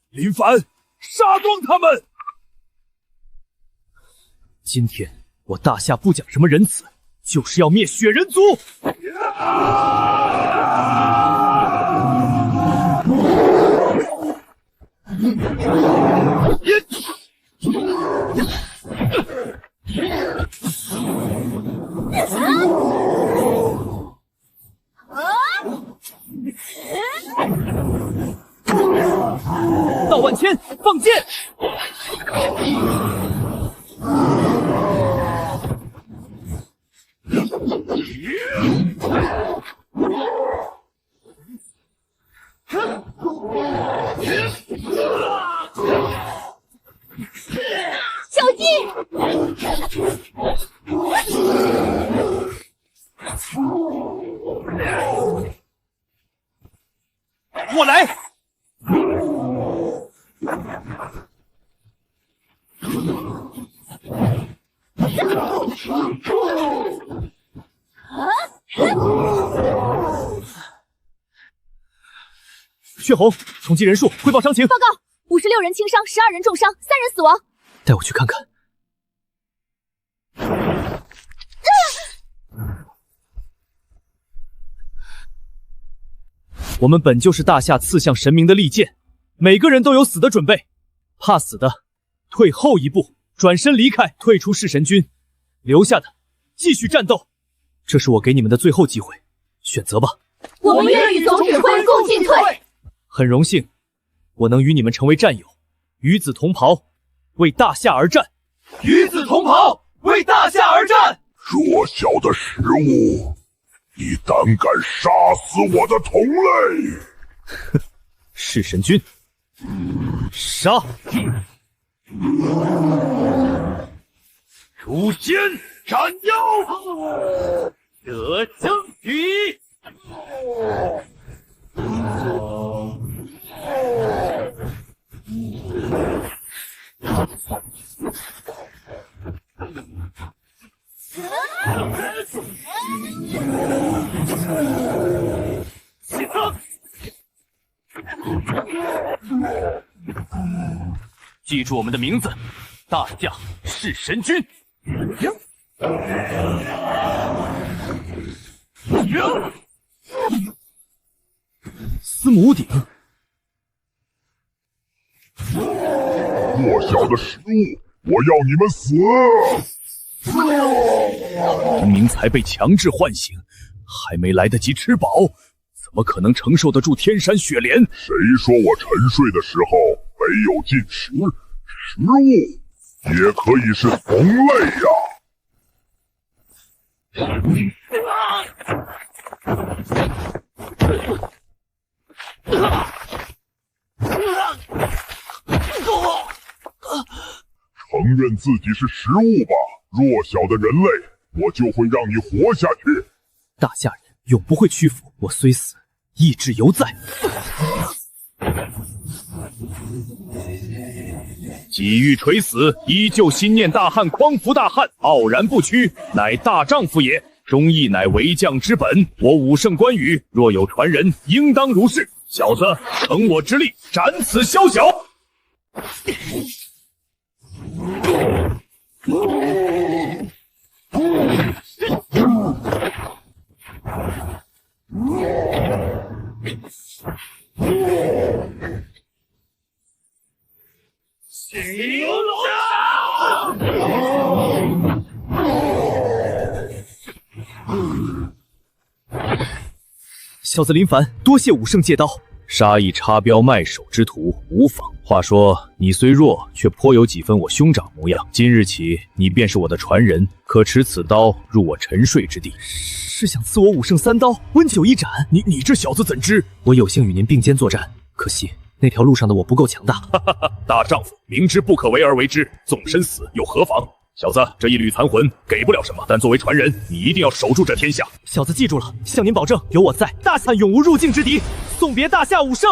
林凡，杀光他们！今天我大夏不讲什么仁慈，就是要灭雪人族！道万千，放箭！小鸡！我来！血红，统计人数，汇报伤情。报告：56人轻伤，12人重伤，3人死亡。带我去看看。我们本就是大夏刺向神明的利剑，每个人都有死的准备。怕死的，退后一步，转身离开，退出弑神军；留下的，继续战斗。这是我给你们的最后机会，选择吧。我们愿与总指挥共进退。很荣幸，我能与你们成为战友，与子同袍，为大夏而战。与子同袍，为大夏而战。弱小的食物，你胆敢杀死我的同类？弑神军，杀！诛仙斩妖，得将敌。记住我们的名字，大夏弑神军。司母屋顶，弱小的食物，我要你们死！明明才被强制唤醒，还没来得及吃饱，怎么可能承受得住天山雪莲？谁说我沉睡的时候没有进食？食物也可以是同类呀！承认自己是食物吧，弱小的人类，我就会让你活下去。大夏人永不会屈服，我虽死，意志犹在。几欲垂死，依旧心念大汉，匡扶大汉，傲然不屈，乃大丈夫也。忠义乃为将之本。我武圣关羽，若有传人，应当如是。小子，乘我之力，斩此宵小。小子林凡，多谢武圣借刀。杀一插标卖首之徒，无妨。话说你虽弱，却颇有几分我兄长模样。今日起，你便是我的传人，可持此刀入我沉睡之地。是想赐我武圣3刀，温酒一盏？你这小子怎知？我有幸与您并肩作战，可惜那条路上的我不够强大。大丈夫明知不可为而为之，纵身死又何妨？小子，这一缕残魂给不了什么，但作为传人，你一定要守住这天下。小子记住了，向您保证，有我在，大夏永无入境之敌。送别大夏武圣。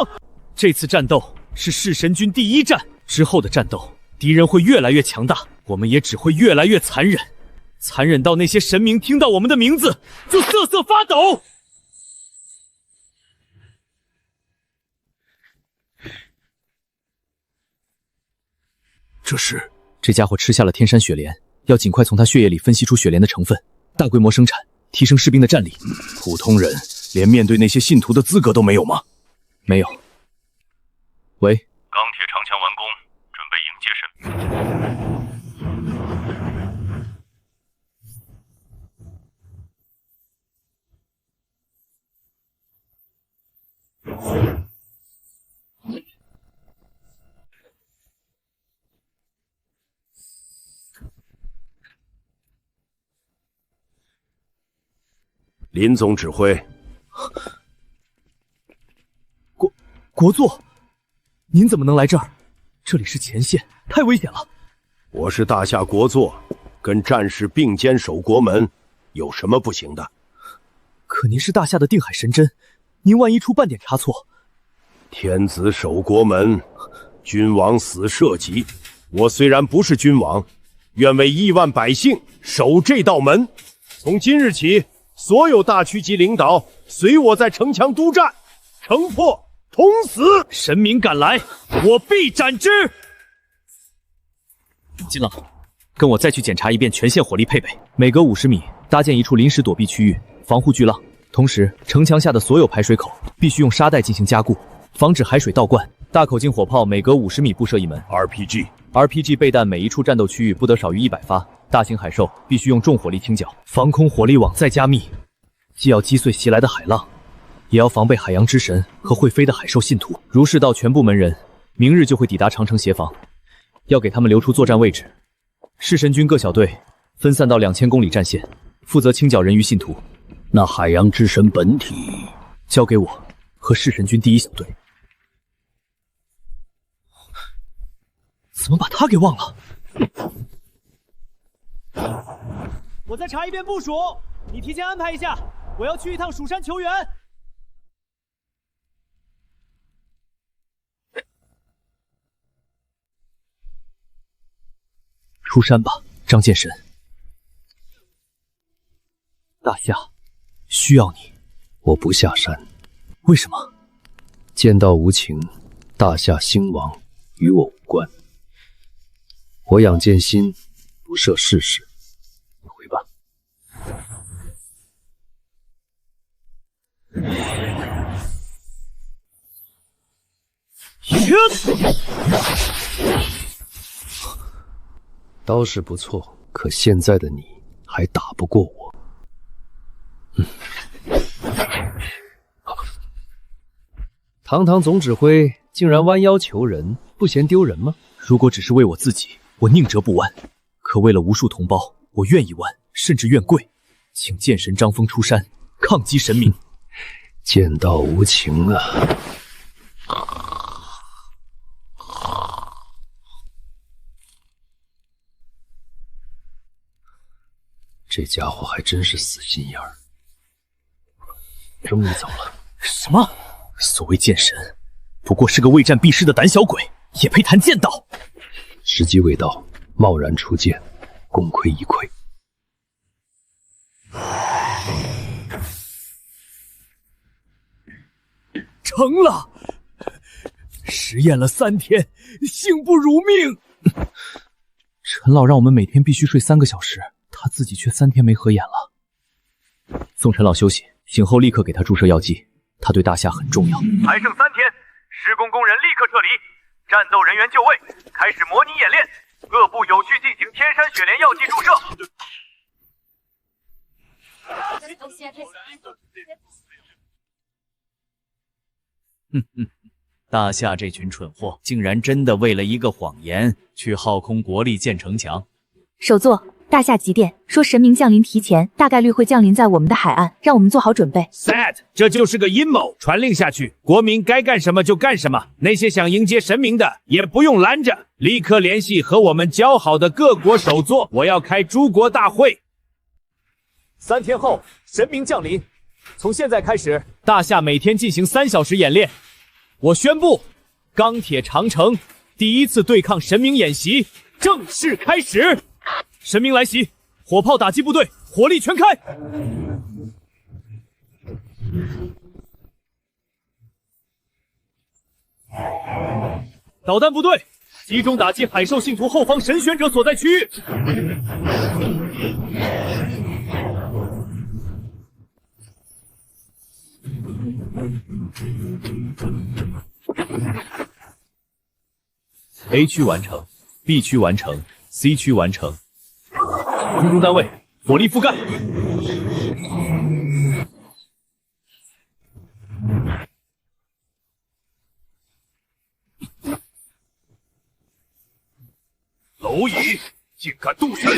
这次战斗是弑神军第1战，之后的战斗，敌人会越来越强大，我们也只会越来越残忍，残忍到那些神明听到我们的名字就瑟瑟发抖。这家伙吃下了天山雪莲，要尽快从他血液里分析出雪莲的成分，大规模生产，提升士兵的战力。普通人连面对那些信徒的资格都没有吗？没有。喂，钢铁长墙完工，准备迎接神明。林总指挥，国座，您怎么能来这儿？这里是前线，太危险了。我是大夏国座，跟战士并肩守国门，有什么不行的？可您是大夏的定海神针，您万一出半点差错，天子守国门，君王死社稷。我虽然不是君王，愿为亿万百姓守这道门。从今日起，所有大区级领导随我在城墙督战，城破同死。神明敢来，我必斩之。金狼，跟我再去检查一遍全线火力配备，每隔50米搭建一处临时躲避区域，防护巨浪。同时，城墙下的所有排水口必须用沙袋进行加固，防止海水倒灌。大口径火炮每隔50米布设一门。RPG 备弹每一处战斗区域不得少于100发。大型海兽必须用重火力清剿，防空火力网再加密，既要击碎袭来的海浪，也要防备海洋之神和会飞的海兽信徒。如是到全部门人，明日就会抵达长城协防，要给他们留出作战位置。弑神军各小队分散到2000公里战线，负责清剿人鱼信徒。那海洋之神本体交给我和弑神军第1小队。怎么把他给忘了？我再查一遍部署，你提前安排一下，我要去一趟蜀山求援。出山吧，张剑神。大夏需要你。我不下山。为什么？剑道无情，大夏兴亡与我无关。我养剑心，不涉世事。你回吧。刀是不错，可现在的你还打不过我。堂堂总指挥竟然弯腰求人，不嫌丢人吗？如果只是为我自己，我宁折不弯；可为了无数同胞，我愿意弯，甚至愿跪。请剑神张峰出山，抗击神明。剑道无情啊！这家伙还真是死心眼儿。终于走了。什么？所谓剑神，不过是个未战必失的胆小鬼，也配谈剑道？时机未到，贸然出剑，功亏一篑。成了！实验了3天，幸不如命。陈老让我们每天必须睡3个小时，他自己却3天没合眼了。送陈老休息，醒后立刻给他注射药剂，他对大夏很重要。还剩3天，施工工人立刻撤离，战斗人员就位，开始模拟演练，各部有序进行天山雪莲药剂注射。大夏这群蠢货，竟然真的为了一个谎言去耗空国力建城墙。首座，大夏急电说神明降临提前，大概率会降临在我们的海岸，让我们做好准备。Sad， 这就是个阴谋，传令下去，国民该干什么就干什么。那些想迎接神明的也不用拦着，立刻联系和我们交好的各国首座，我要开诸国大会。3天后，神明降临。从现在开始，大夏每天进行3小时演练。我宣布，钢铁长城第1次对抗神明演习正式开始。神明来袭，火炮打击部队火力全开。导弹部队集中打击海兽信徒后方神选者所在区域。A 区完成 ，B 区完成 ，C 区完成。空中单位火力覆盖。蝼蚁竟敢渡神！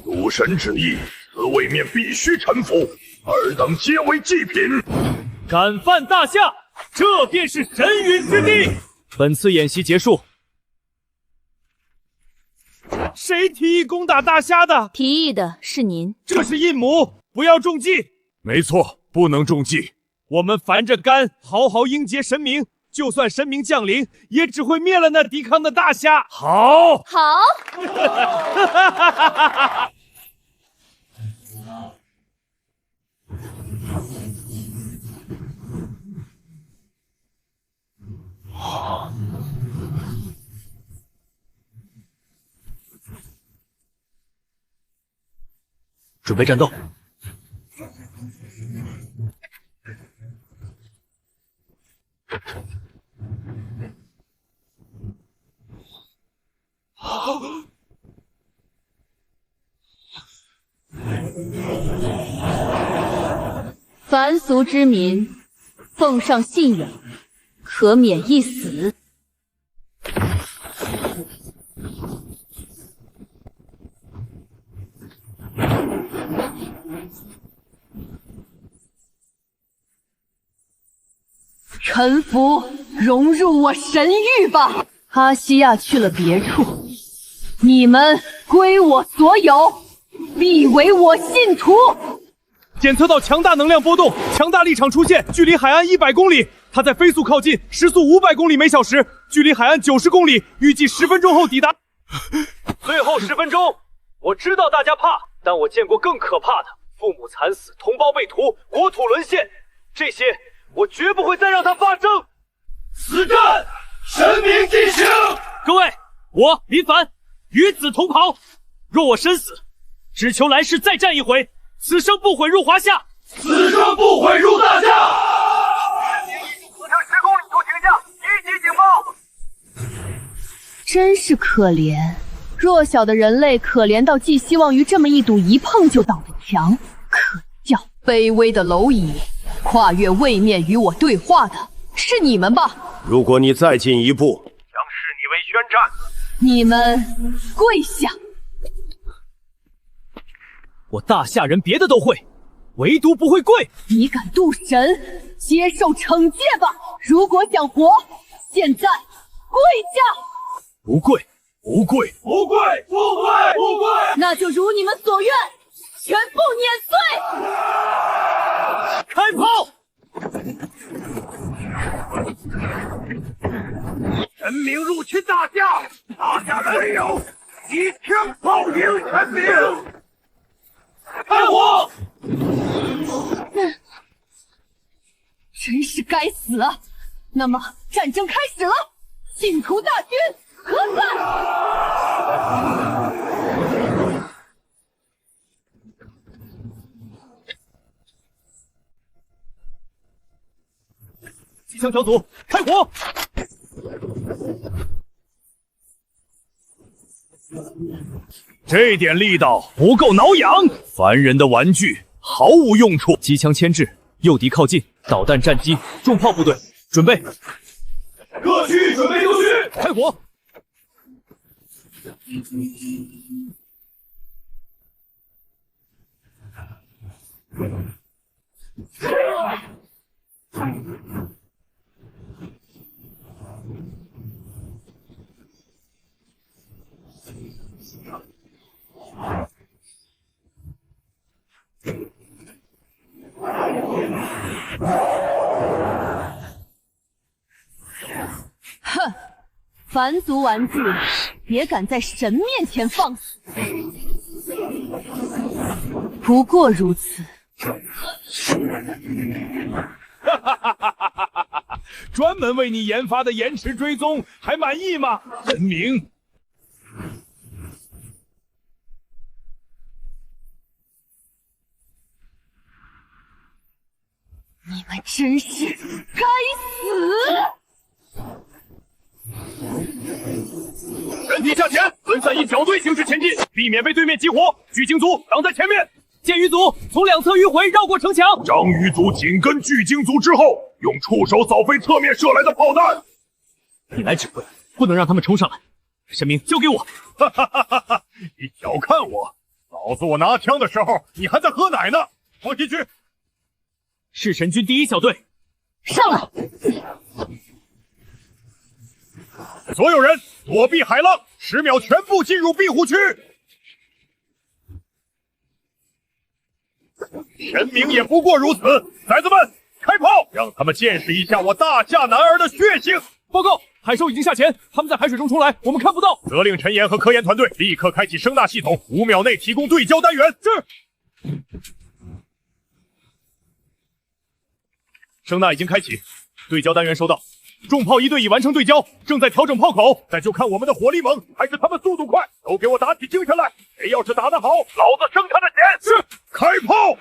渡神之意，此位面必须臣服，尔等皆为祭品。敢犯大夏，这便是神陨之地。本次演习结束。谁提议攻打大夏的？提议的是您。这是阴谋，不要中计。没错，不能中计。我们凡着肝，好好迎接神明。就算神明降临，也只会灭了那抵抗的大夏。好，好。准备战斗。凡俗之民，奉上信仰，可免一死。臣服，融入我神域吧！阿西亚去了别处，你们归我所有，必为我信徒。检测到强大能量波动，强大力场出现，距离海岸100公里。它在飞速靠近，时速500公里每小时，距离海岸90公里，预计10分钟后抵达。最后10分钟，我知道大家怕，但我见过更可怕的：父母惨死，同胞被屠，国土沦陷，这些我绝不会再让它发生。死战，神明进行！各位，我林凡与子同袍，若我身死，只求来世再战一回，此生不悔入华夏，此生不悔入大夏。向10公里处停下，真是可怜，弱小的人类可怜到寄希望于这么一堵一碰就倒的墙，可笑！卑微的蝼蚁，跨越位面与我对话的是你们吧？如果你再进一步，将视你为宣战。你们跪下！我大夏人别的都会，唯独不会跪。你敢渡神，接受惩戒吧！如果想活，现在跪下！不跪，不跪，不跪，不跪，不跪！那就如你们所愿，全部碾碎！开炮！神明入侵大夏，大夏人有以枪炮迎神明。开火！真是该死啊！那么战争开始了，信徒大军何在？机枪小组开火！这点力道不够挠痒，凡人的玩具毫无用处。机枪牵制，诱敌靠近，导弹战机，重炮部队准备，各区准备就绪，开火！哼，凡族玩具，也敢在神面前放肆！不过如此。专门为你研发的延迟追踪，还满意吗？神明！你们真是该死！人体向前，分散以小队形式前进，避免被对面激活。巨鲸族挡在前面，剑鱼族从两侧迂回绕过城墙。章鱼族紧跟巨鲸族之后，用触手扫飞侧面射来的炮弹。你来指挥，不能让他们冲上来。神明，交给我！哈哈哈哈哈！你小看我，老子我拿枪的时候，你还在喝奶呢。往前去！弑神军第一小队，上来！所有人躲避海浪，10秒全部进入庇护区。神明也不过如此，崽子们，开炮，让他们见识一下我大夏男儿的血性！报告，海兽已经下潜，他们在海水中冲来，我们看不到。责令陈岩和科研团队立刻开启声纳系统，5秒内提供对焦单元。是。声纳已经开启，对焦单元收到。重炮一队已完成对焦，正在调整炮口，但就看我们的火力猛还是他们速度快。都给我打起精神来！谁要是打得好，老子生他的钱！是，开炮！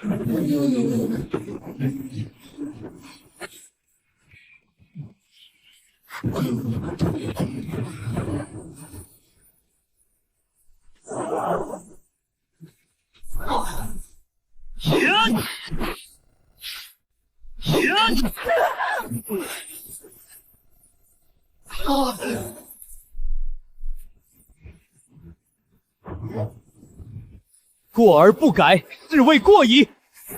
过而不改，是谓过矣。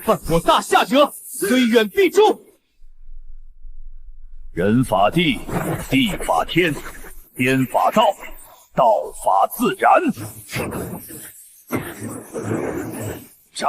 犯我大夏者，虽远必诛。人法地，地法天，天法道，道法自然。斩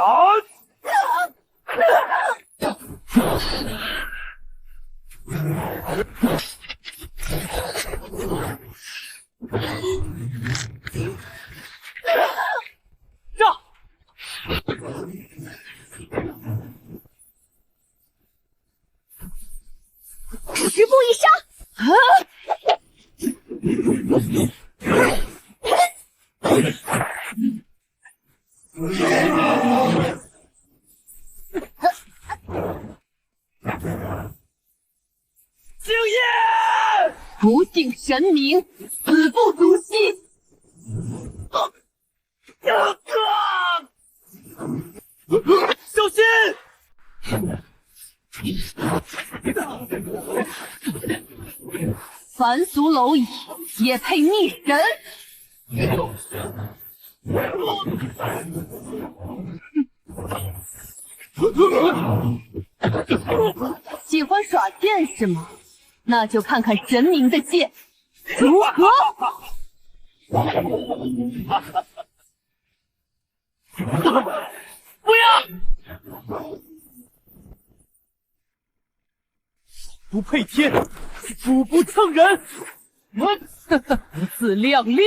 ！10步一杀！敬业！不敬神明，死不足惜。小心！凡俗蝼蚁也配逆神？喜欢耍剑是吗？那就看看神明的剑如何。不要！不配天，俯不蹭人。不自量力！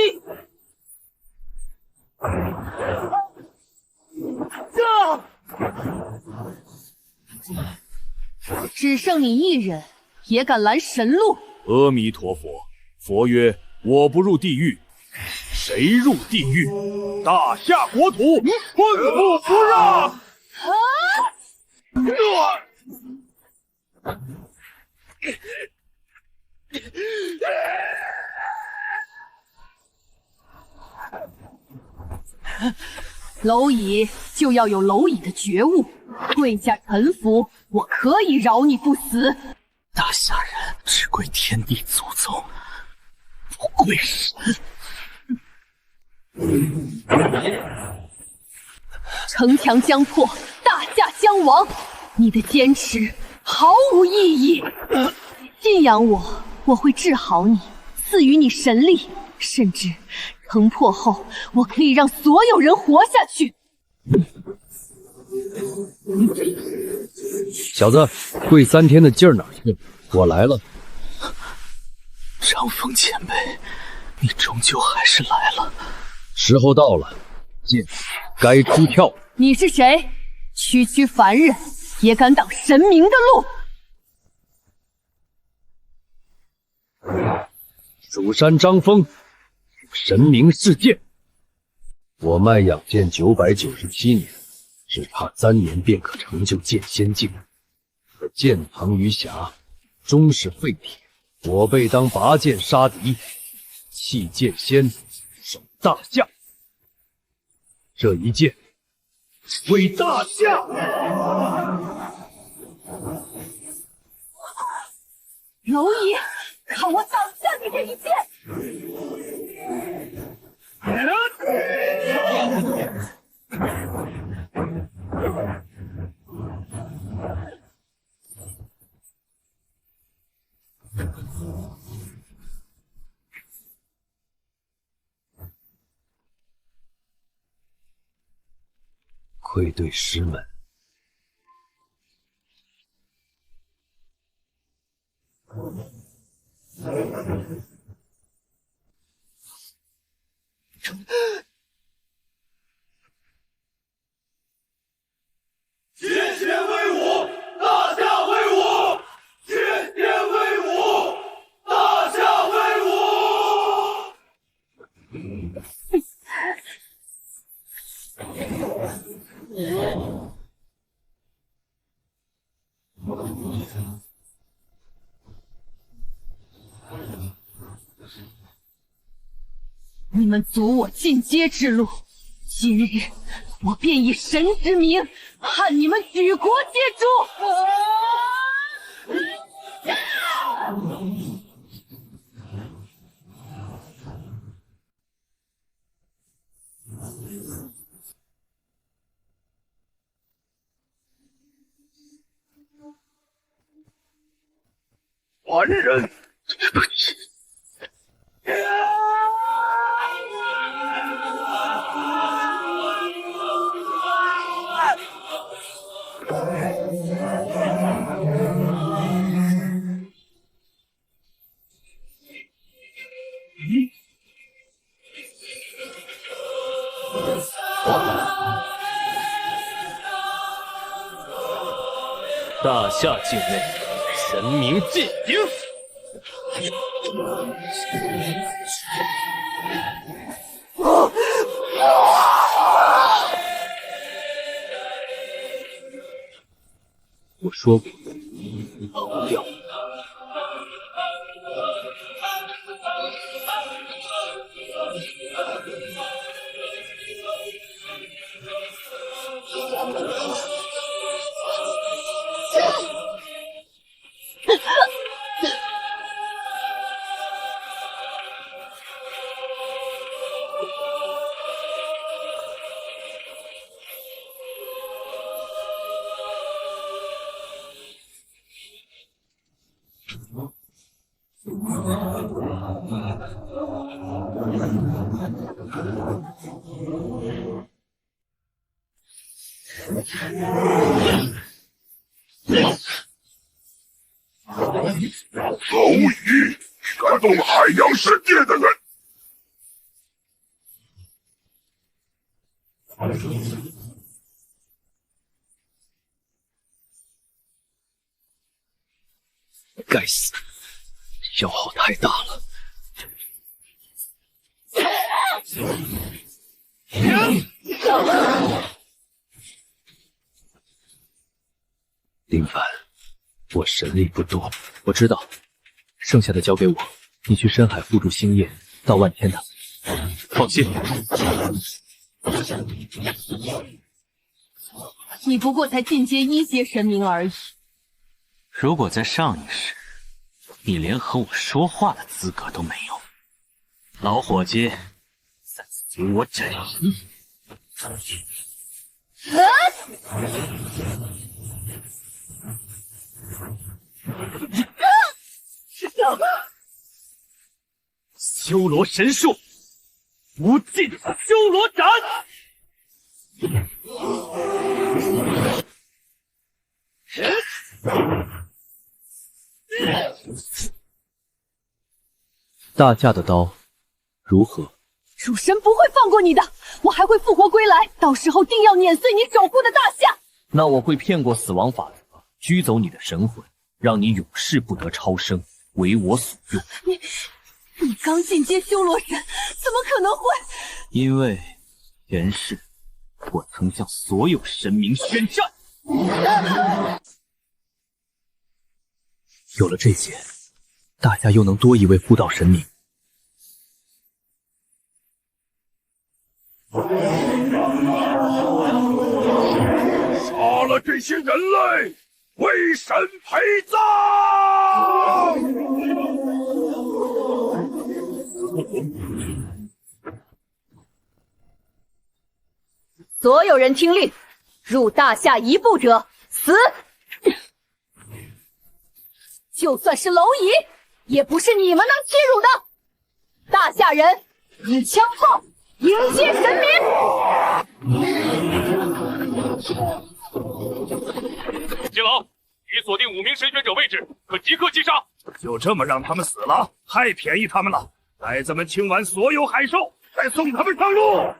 只剩你一人，也敢拦神路？阿弥陀佛，佛曰：我不入地狱，谁入地狱？大夏国土，寸步不让！蝼蚁就要有蝼蚁的觉悟，跪下臣服，我可以饶你不死。大夏人只跪天地祖宗，不跪神。城墙将破，大夏将亡，你的坚持毫无意义。信仰我，我会治好你，赐予你神力，甚至城破后，我可以让所有人活下去。小子，跪3天的劲儿哪去了？我来了。张峰前辈，你终究还是来了。时候到了，剑该出鞘。你是谁？区区凡人也敢挡神明的路？蜀山张峰，神明试剑。我卖养剑997年，只差3年便可成就剑仙境。可剑旁余霞，终是废铁。我被当拔剑杀敌，弃剑仙，守大夏。这一剑，为大夏！蝼蚁，看我挡下你这一剑！愧对师门。天仙威武，大夏威武！天仙威武，大夏威武！你们阻我进阶之路，今日我便以神之名判你们举国皆诛！凡人，大夏境内，神明进行。我说过，跑不掉。蝼蚁，敢动海洋世界的人！该死，消耗太大了。林凡，我神力不多，我知道，剩下的交给我，你去深海护住星夜，到万天的。放心。你不过才进阶1阶神明而已。如果在上一世，你连和我说话的资格都没有，老伙计，再随我斩人！修罗神术，无尽修罗斩！大驾的刀如何？主神不会放过你的，我还会复活归来，到时候定要碾碎你守护的大夏。那我会骗过死亡法则，拘走你的神魂，让你永世不得超生，为我所用。你刚进阶修罗神，怎么可能会？因为前世我曾向所有神明宣战。有了这些，大家又能多一位护道神明。杀了这些人类，为神陪葬！所有人听令，入大夏一步者死！就算是蝼蚁，也不是你们能欺辱的。大夏人以枪炮迎接神明。金老，已锁定5名神选者位置，可即刻击杀。就这么让他们死了，太便宜他们了！待咱们清完所有海兽，再送他们上路。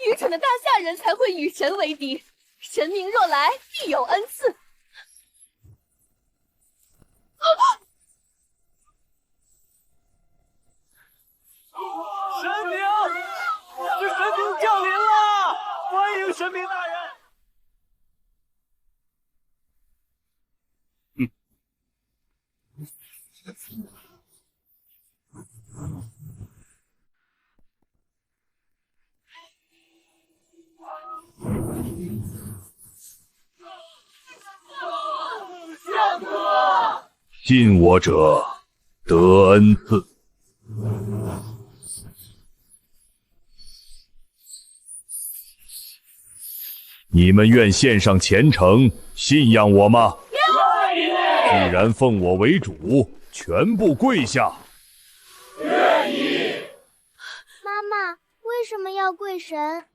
愚蠢的大夏人才会与神为敌，神明若来，必有恩赐。神明，是神明降临了，欢迎神明大人。信我者得恩赐。你们愿献上虔诚，信仰我吗？既然奉我为主，全部跪下。愿意。妈妈，为什么要跪神？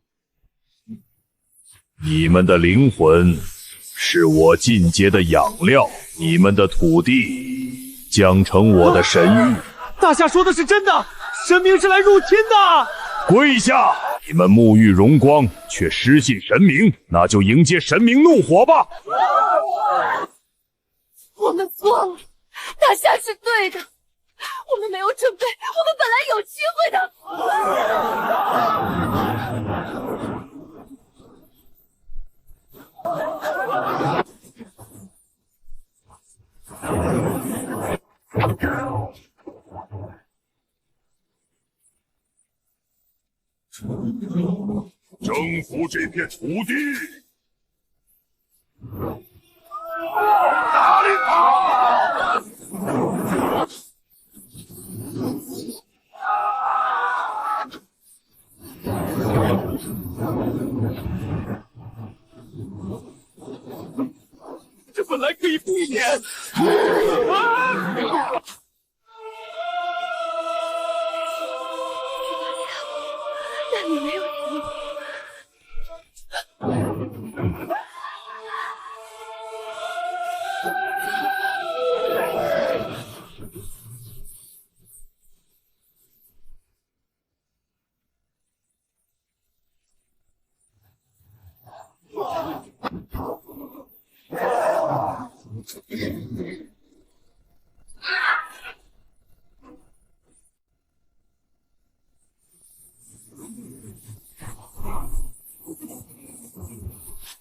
你们的灵魂是我进阶的养料，你们的土地将成我的神域。大夏说的是真的，神明是来入侵的。跪下！你们沐浴荣光，却失信神明，那就迎接神明怒火吧！我们错了，大夏是对的，我们没有准备，我们本来有机会的。征服这片土地。哪里跑！这本来可以避免。那里没有人。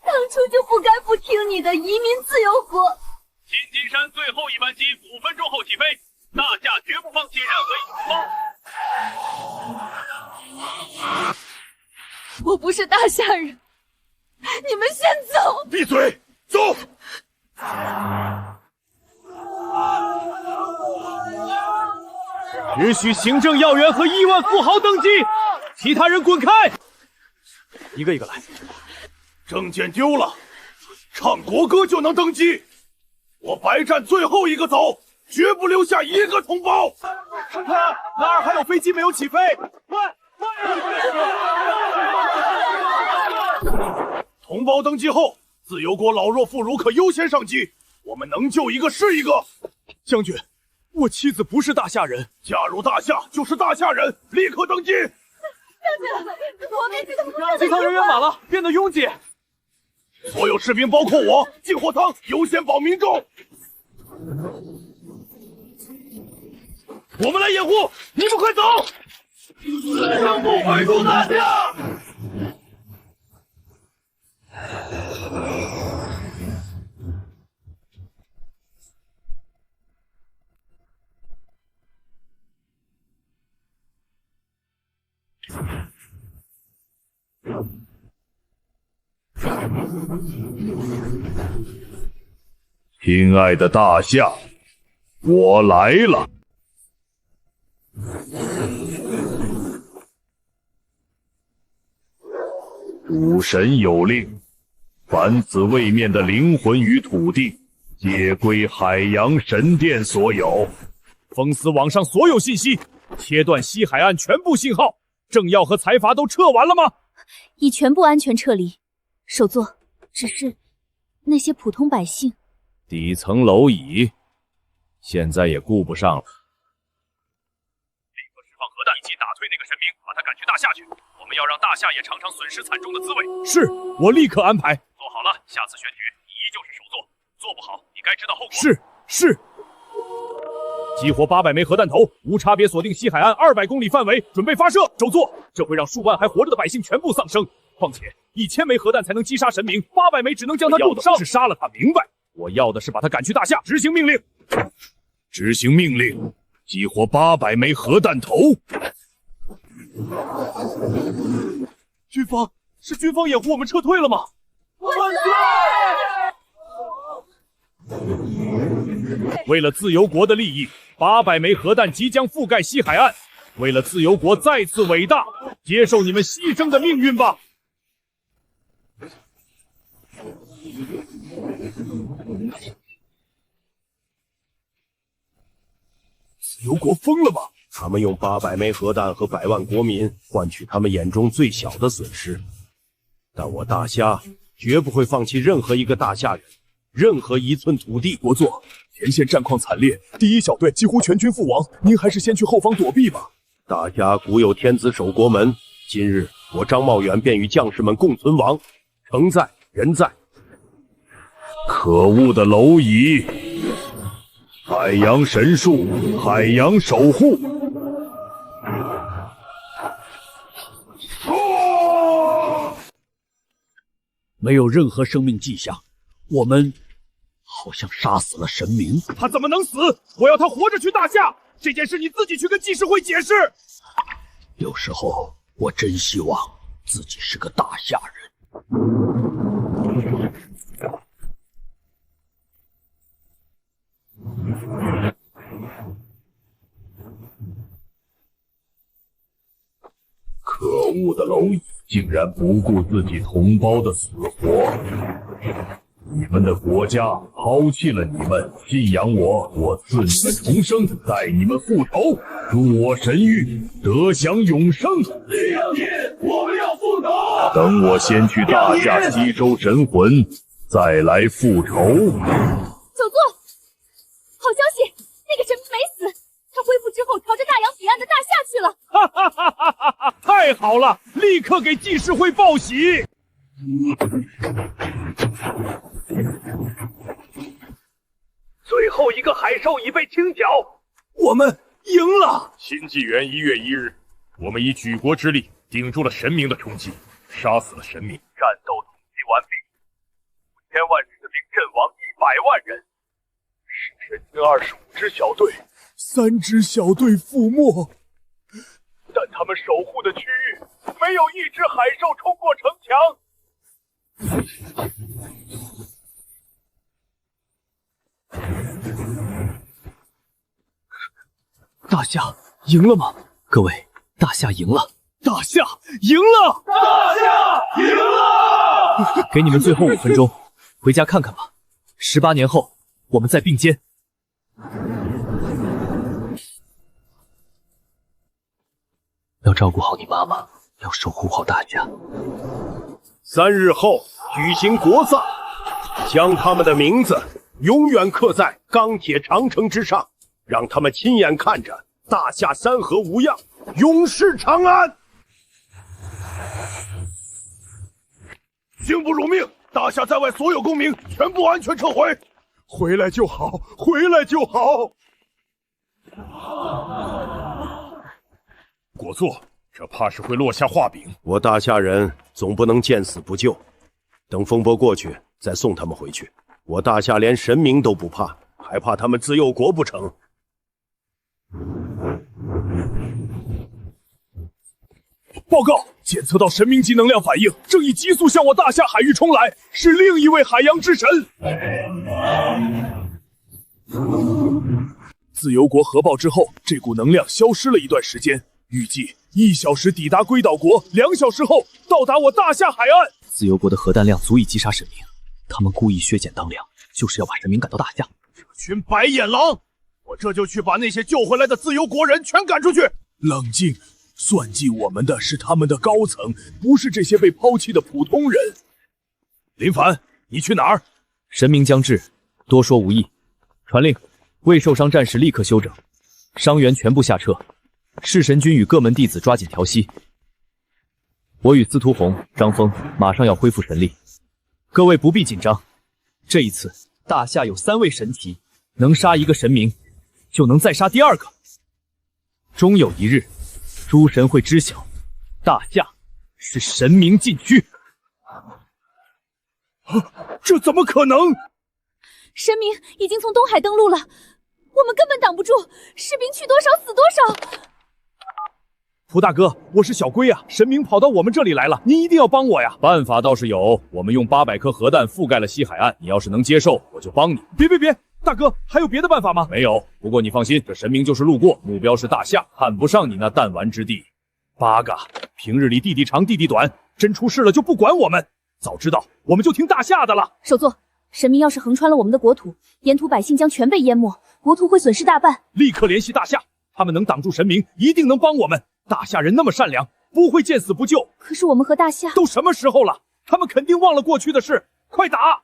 当初就不该不听你的，移民自由国。新金山最后一班机5分钟后起飞，大夏绝不放弃任何一次。我不是大夏人，你们先走。闭嘴，走。只许行政要员和亿万富豪登基，其他人滚开！一个一个来。证件丢了，唱国歌就能登基。我白战最后一个走，绝不留下一个同胞。看看那儿还有飞机没有起飞，快！同胞登基后，自由国老弱妇孺可优先上机，我们能救一个是一个。将军，我妻子不是大夏人，嫁入大夏就是大夏人，立刻登基。将军，我给机舱人员满了，变得拥挤。所有士兵，包括我，进货舱优先保民众。我们来掩护，你们快走！死生不悔出大夏！亲爱的大夏，我来了。武神有令，凡此位面的灵魂与土地，皆归海洋神殿所有。封死网上所有信息，切断西海岸全部信号。政要和财阀都撤完了吗？已全部安全撤离。首座，只是那些普通百姓。底层蝼蚁，现在也顾不上了。立刻释放核弹，以及打退那个神明，把他赶去大夏去。我们要让大夏也尝尝损失惨重的滋味。是，我立刻安排。做好了，下次选举你依旧是首座。做不好，你该知道后果。是。激活800枚核弹头，无差别锁定西海岸200公里范围，准备发射。首座，这会让数万还活着的百姓全部丧生。况且1000枚核弹才能击杀神明，800枚只能将他重伤。是杀了他，明白？我要的是把他赶去大夏。执行命令。执行命令，激活800枚核弹头。军方是军方掩护我们撤退了吗？万岁！为了自由国的利益，800枚核弹即将覆盖西海岸。为了自由国再次伟大，接受你们牺牲的命运吧。自由国疯了吗？他们用800枚核弹和100万国民换取他们眼中最小的损失，但我大夏绝不会放弃任何一个大夏人，任何一寸土地。国座，前线战况惨烈，第一小队几乎全军覆亡，您还是先去后方躲避吧。大家古有天子守国门，今日我张茂远便与将士们共存亡，城在人在。可恶的蝼蚁！海洋神树，海洋守护。没有任何生命迹象，我们好像杀死了神明。他怎么能死？我要他活着去大夏。这件事你自己去跟纪事会解释。有时候我真希望自己是个大夏人。可恶的蝼蚁，竟然不顾自己同胞的死活！你们的国家抛弃了你们，信仰我，我赐你们重生，带你们复仇，助我神域，得享永生。力量天，我们要复仇！等我先去大夏吸收神魂，再来复仇。九座，好消息，那个神明没死，他恢复之后朝着大洋彼岸的大夏去了。哈哈哈哈哈哈！太好了，立刻给济世会报喜。最后一个海兽已被清剿，我们赢了！新纪元1月1日，我们以举国之力顶住了神明的冲击，杀死了神明。战斗统计完毕，5000万士兵阵亡100万人，是神军25支小队，3支小队覆没，但他们守护的区域没有一只海兽冲过城墙。大夏赢了吗？各位，大夏赢了！大夏赢了！大夏赢了！给你们最后5分钟，回家看看吧。18年后，我们再并肩。要照顾好你妈妈，要守护好大家。 3日后举行国葬，将他们的名字永远刻在钢铁长城之上，让他们亲眼看着大夏山河无恙，永世长安。刑不如命，大夏在外所有公民全部安全撤回。回来就好，回来就好。国座，这怕是会落下画饼。我大夏人总不能见死不救，等风波过去再送他们回去。我大夏连神明都不怕，还怕他们自幼国不成？报告，检测到神明级能量反应，正以急速向我大夏海域冲来，是另一位海洋之神。自由国核爆之后，这股能量消失了一段时间，预计1小时抵达龟岛国，2小时后到达我大夏海岸。自由国的核弹量足以击杀神明，他们故意削减当量，就是要把神明赶到大夏。这群白眼狼，我这就去把那些救回来的自由国人全赶出去。冷静。 算计我们的是他们的高层，不是这些被抛弃的普通人。林凡，你去哪儿？神明将至，多说无益。传令，未受伤战士立刻休整，伤员全部下撤。弑神军与各门弟子抓紧调息。我与司徒红、张峰马上要恢复神力，各位不必紧张。这一次，大夏有3位神奇，能杀一个神明，就能再杀第2个。终有一日。 诸神会知晓，大夏是神明禁区。这怎么可能？神明已经从东海登陆了，我们根本挡不住，士兵去多少死多少。蒲大哥，我是小龟啊，神明跑到我们这里来了，您一定要帮我呀！办法倒是有，我们用800颗核弹覆盖了西海岸，你要是能接受，我就帮你。别！ 大哥，还有别的办法吗？没有，不过你放心，这神明就是路过，目标是大夏，看不上你那弹丸之地。八嘎，平日里弟弟长弟弟短，真出事了就不管我们。早知道我们就听大夏的了。首座，神明要是横穿了我们的国土，沿途百姓将全被淹没，国土会损失大半。立刻联系大夏，他们能挡住神明，一定能帮我们。大夏人那么善良，不会见死不救。可是我们和大夏都什么时候了？他们肯定忘了过去的事。快打！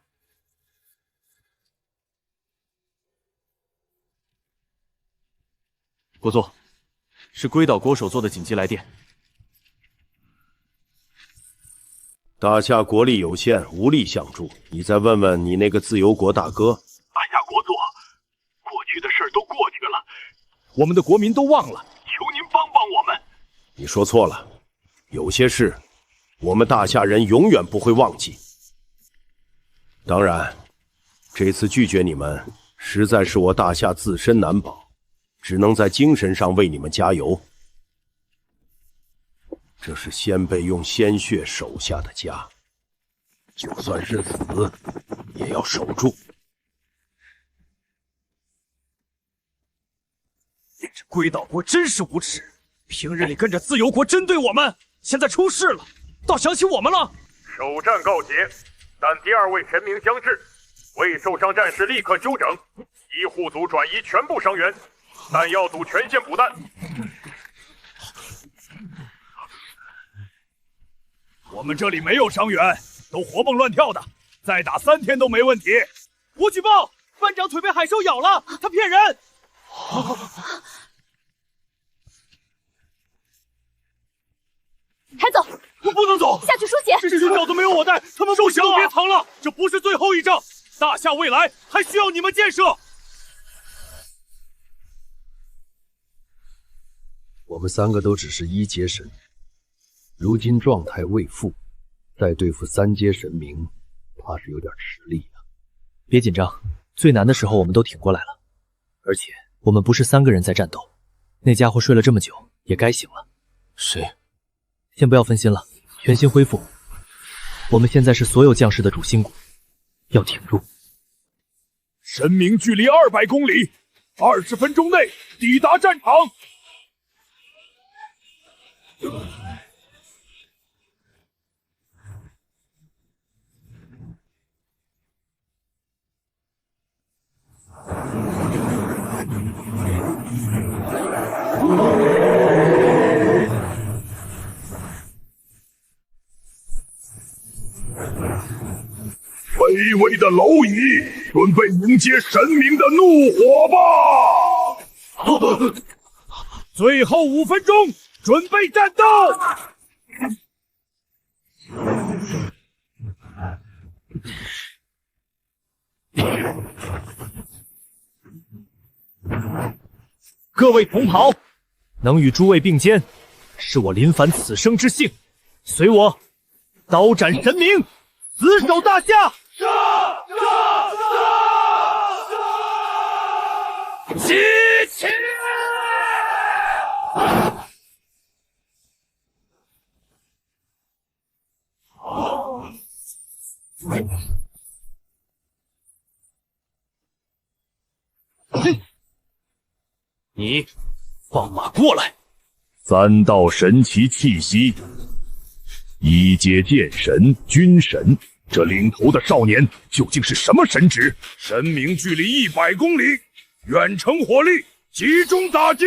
国座，是龟岛国首座的紧急来电。大夏国力有限，无力相助。你再问问你那个自由国大哥。大夏国座，过去的事都过去了，我们的国民都忘了，求您帮帮我们。你说错了，有些事，我们大夏人永远不会忘记。当然，这次拒绝你们，实在是我大夏自身难保。 只能在精神上为你们加油。这是先辈用鲜血守下的家，就算是死，也要守住。这龟岛国真是无耻，平日里跟着自由国针对我们，现在出事了，倒想起我们了。首战告捷，但第2位神明将至，未受伤战士立刻休整，医护组转移全部伤员，弹药组全线补弹。我们这里没有伤员，都活蹦乱跳的，再打3天都没问题。我举报，班长腿被海兽咬了，他骗人。抬走！我不能走，下去输血。这些鸟都没有我带，他们受伤了。别疼了，这不是最后一仗，大夏未来还需要你们建设。我们3个都只是1阶神，如今状态未复，再对付3阶神明，怕是有点吃力啊。别紧张，最难的时候我们都挺过来了，而且我们不是3个人在战斗，那家伙睡了这么久，也该醒了。谁？先不要分心了，全心恢复。我们现在是所有将士的主心骨，要挺住。神明距离200公里，20分钟内抵达战场。卑微的蝼蚁，准备迎接神明的怒火吧！最后5分钟，准备战斗！各位同袍，能与诸位并肩，是我林凡此生之幸。随我，刀斩神明，死守大夏！齐齐！你放马过来！3道神奇气息，1阶剑神、军神，这领头的少年究竟是什么神职？神明距离100公里，远程火力集中打击。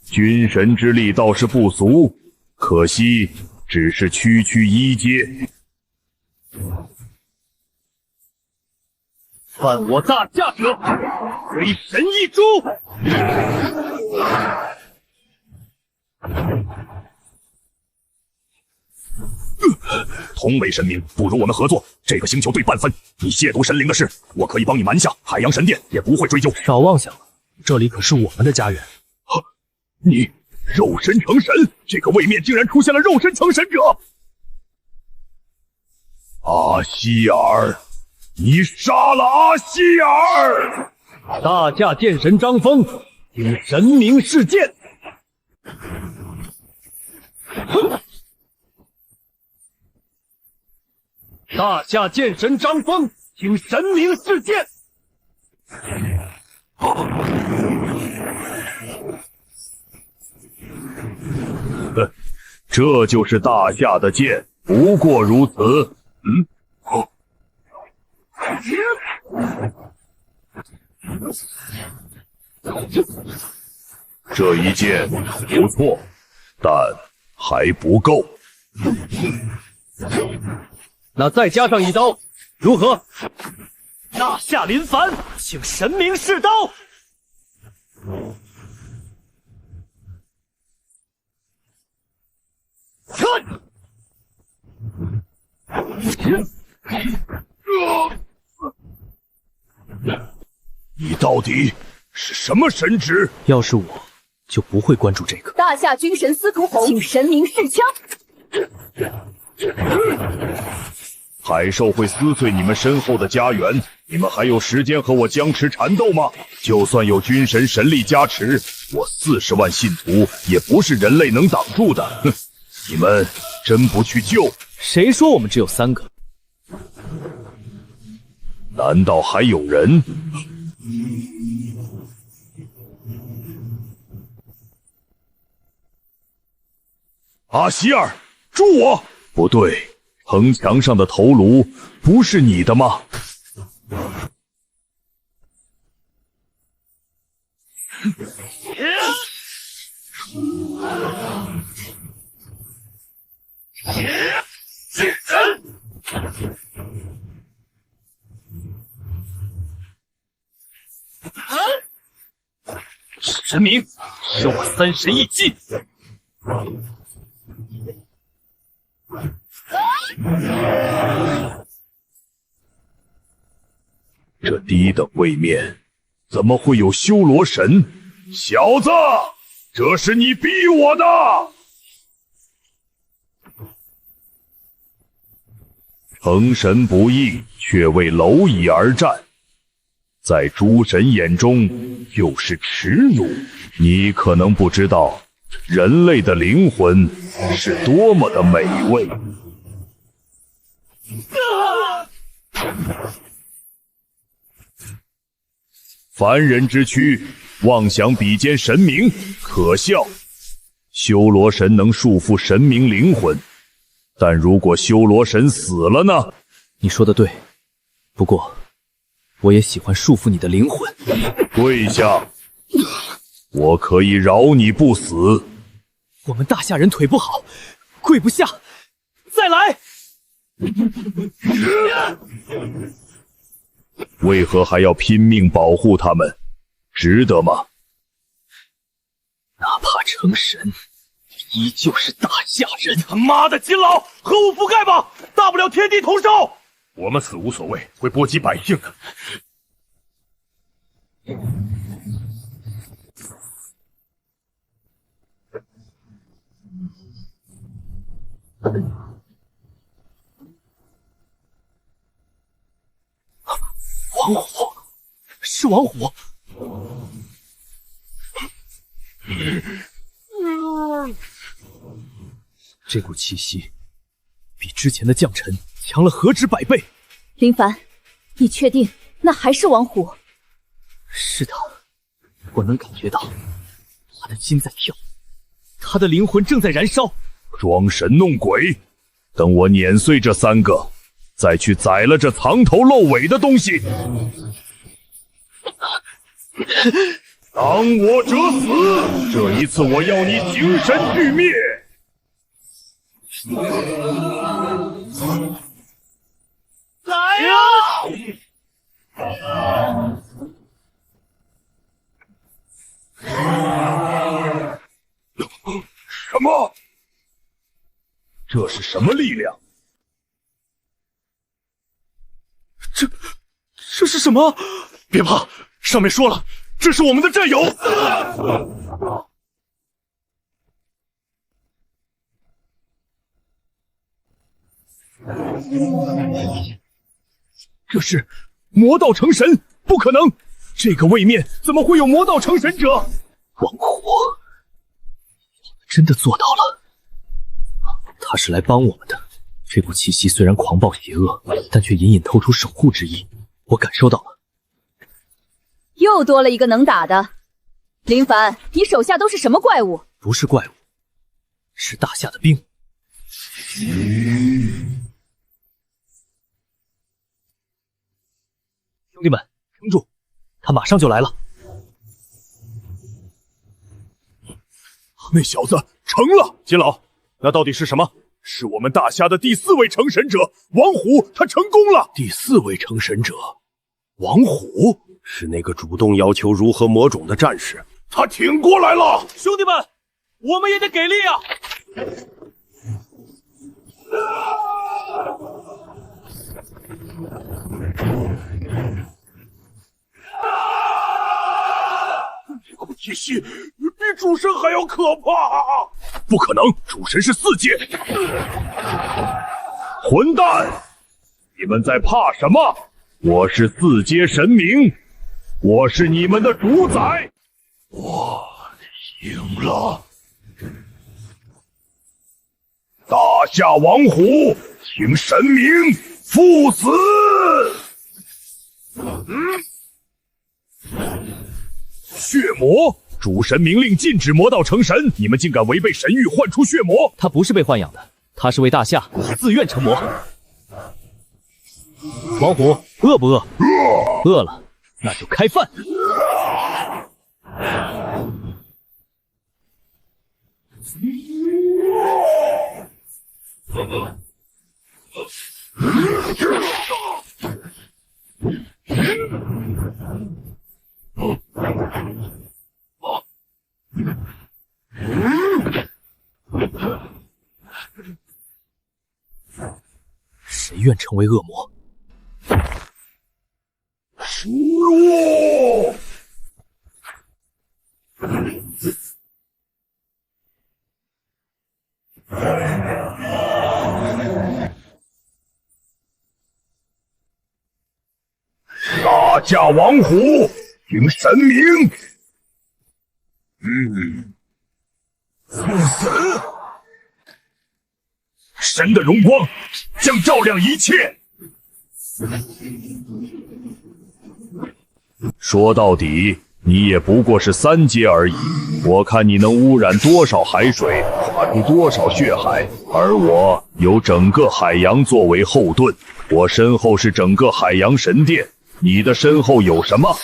军神之力倒是不俗，可惜只是区1阶。犯我大夏者，为神一诛！同为神明，不如我们合作。这个星球对半分，你亵渎神灵的事，我可以帮你瞒下。海洋神殿也不会追究。少妄想了，这里可是我们的家园。你肉身成神，这个位面竟然出现了肉身成神者！阿希尔，你杀了阿希尔！大夏剑神张峰，请神明示剑。大夏剑神张峰，请神明示剑。这就是大夏的剑，不过如此。这一剑不错，但还不够。那再加上1刀，如何？大夏林凡，请神明示刀。你到底是什么神职？要是我，就不会关注这个。大夏军神司徒侯，请神明示枪。海兽会撕碎你们身后的家园，你们还有时间和我僵持缠斗吗？就算有军神神力加持，我40万信徒也不是人类能挡住的。哼，你们真不去救？谁说我们只有3个？难道还有人？阿希尔，助我！不对。城墙上的头颅不是你的吗？神明，使我3神一击！这低等位面怎么会有修罗神？小子，这是你逼我的！成神不应，却为蝼蚁而战，在诸神眼中就是耻辱。你可能不知道，人类的灵魂是多么的美味。凡人之躯，妄想比肩神明，可笑。修罗神能束缚神明灵魂，但如果修罗神死了呢？你说的对，不过我也喜欢束缚你的灵魂。跪下，我可以饶你不死。我们大夏人腿不好，跪不下，再来。为何还要拼命保护他们？值得吗？哪怕成神，依旧是大夏人。他妈的，金老，和我覆盖吧，大不了天地同寿。我们死无所谓，会波及百姓的。王虎，是王虎。这股气息比之前的将臣强了何止100倍。林凡，你确定那还是王虎？是的，我能感觉到他的心在跳，他的灵魂正在燃烧。装神弄鬼，等我碾碎这3个，再去宰了这藏头露尾的东西。当我者死，这一次我要你精神俱灭。来呀！什么？这是什么力量？这是什么？别怕，上面说了，这是我们的战友。这是魔道成神，不可能！这个位面怎么会有魔道成神者？王虎真的做到了，他是来帮我们的。这股气息虽然狂暴邪恶，但却隐隐透出守护之意，我感受到了。又多了一个能打的。林凡，你手下都是什么怪物？不是怪物，是大夏的兵。兄弟们，撑住，他马上就来了。那小子成了！金老，那到底是什么？是我们大夏的第4位成神者王虎，他成功了。第4位成神者，王虎是那个主动要求如何魔种的战士，他挺过来了。兄弟们，我们也得给力啊！这股气息比主神还要可怕！不可能，主神是4阶。混蛋！你们在怕什么？我是四阶神明，我是你们的主宰。我赢了。大夏王虎，请神明赴死！血魔，主神明令禁止魔道成神，你们竟敢违背神谕唤出血魔！他不是被豢养的，他是为大夏自愿成魔。王虎，饿不饿？饿了，那就开饭。谁愿成为恶魔？食物！大夏王虎，请神明，赴死！神的荣光将照亮一切。说到底，你也不过是3阶而已。我看你能污染多少海水，化出多少血海，而我有整个海洋作为后盾。我身后是整个海洋神殿，你的身后有什么？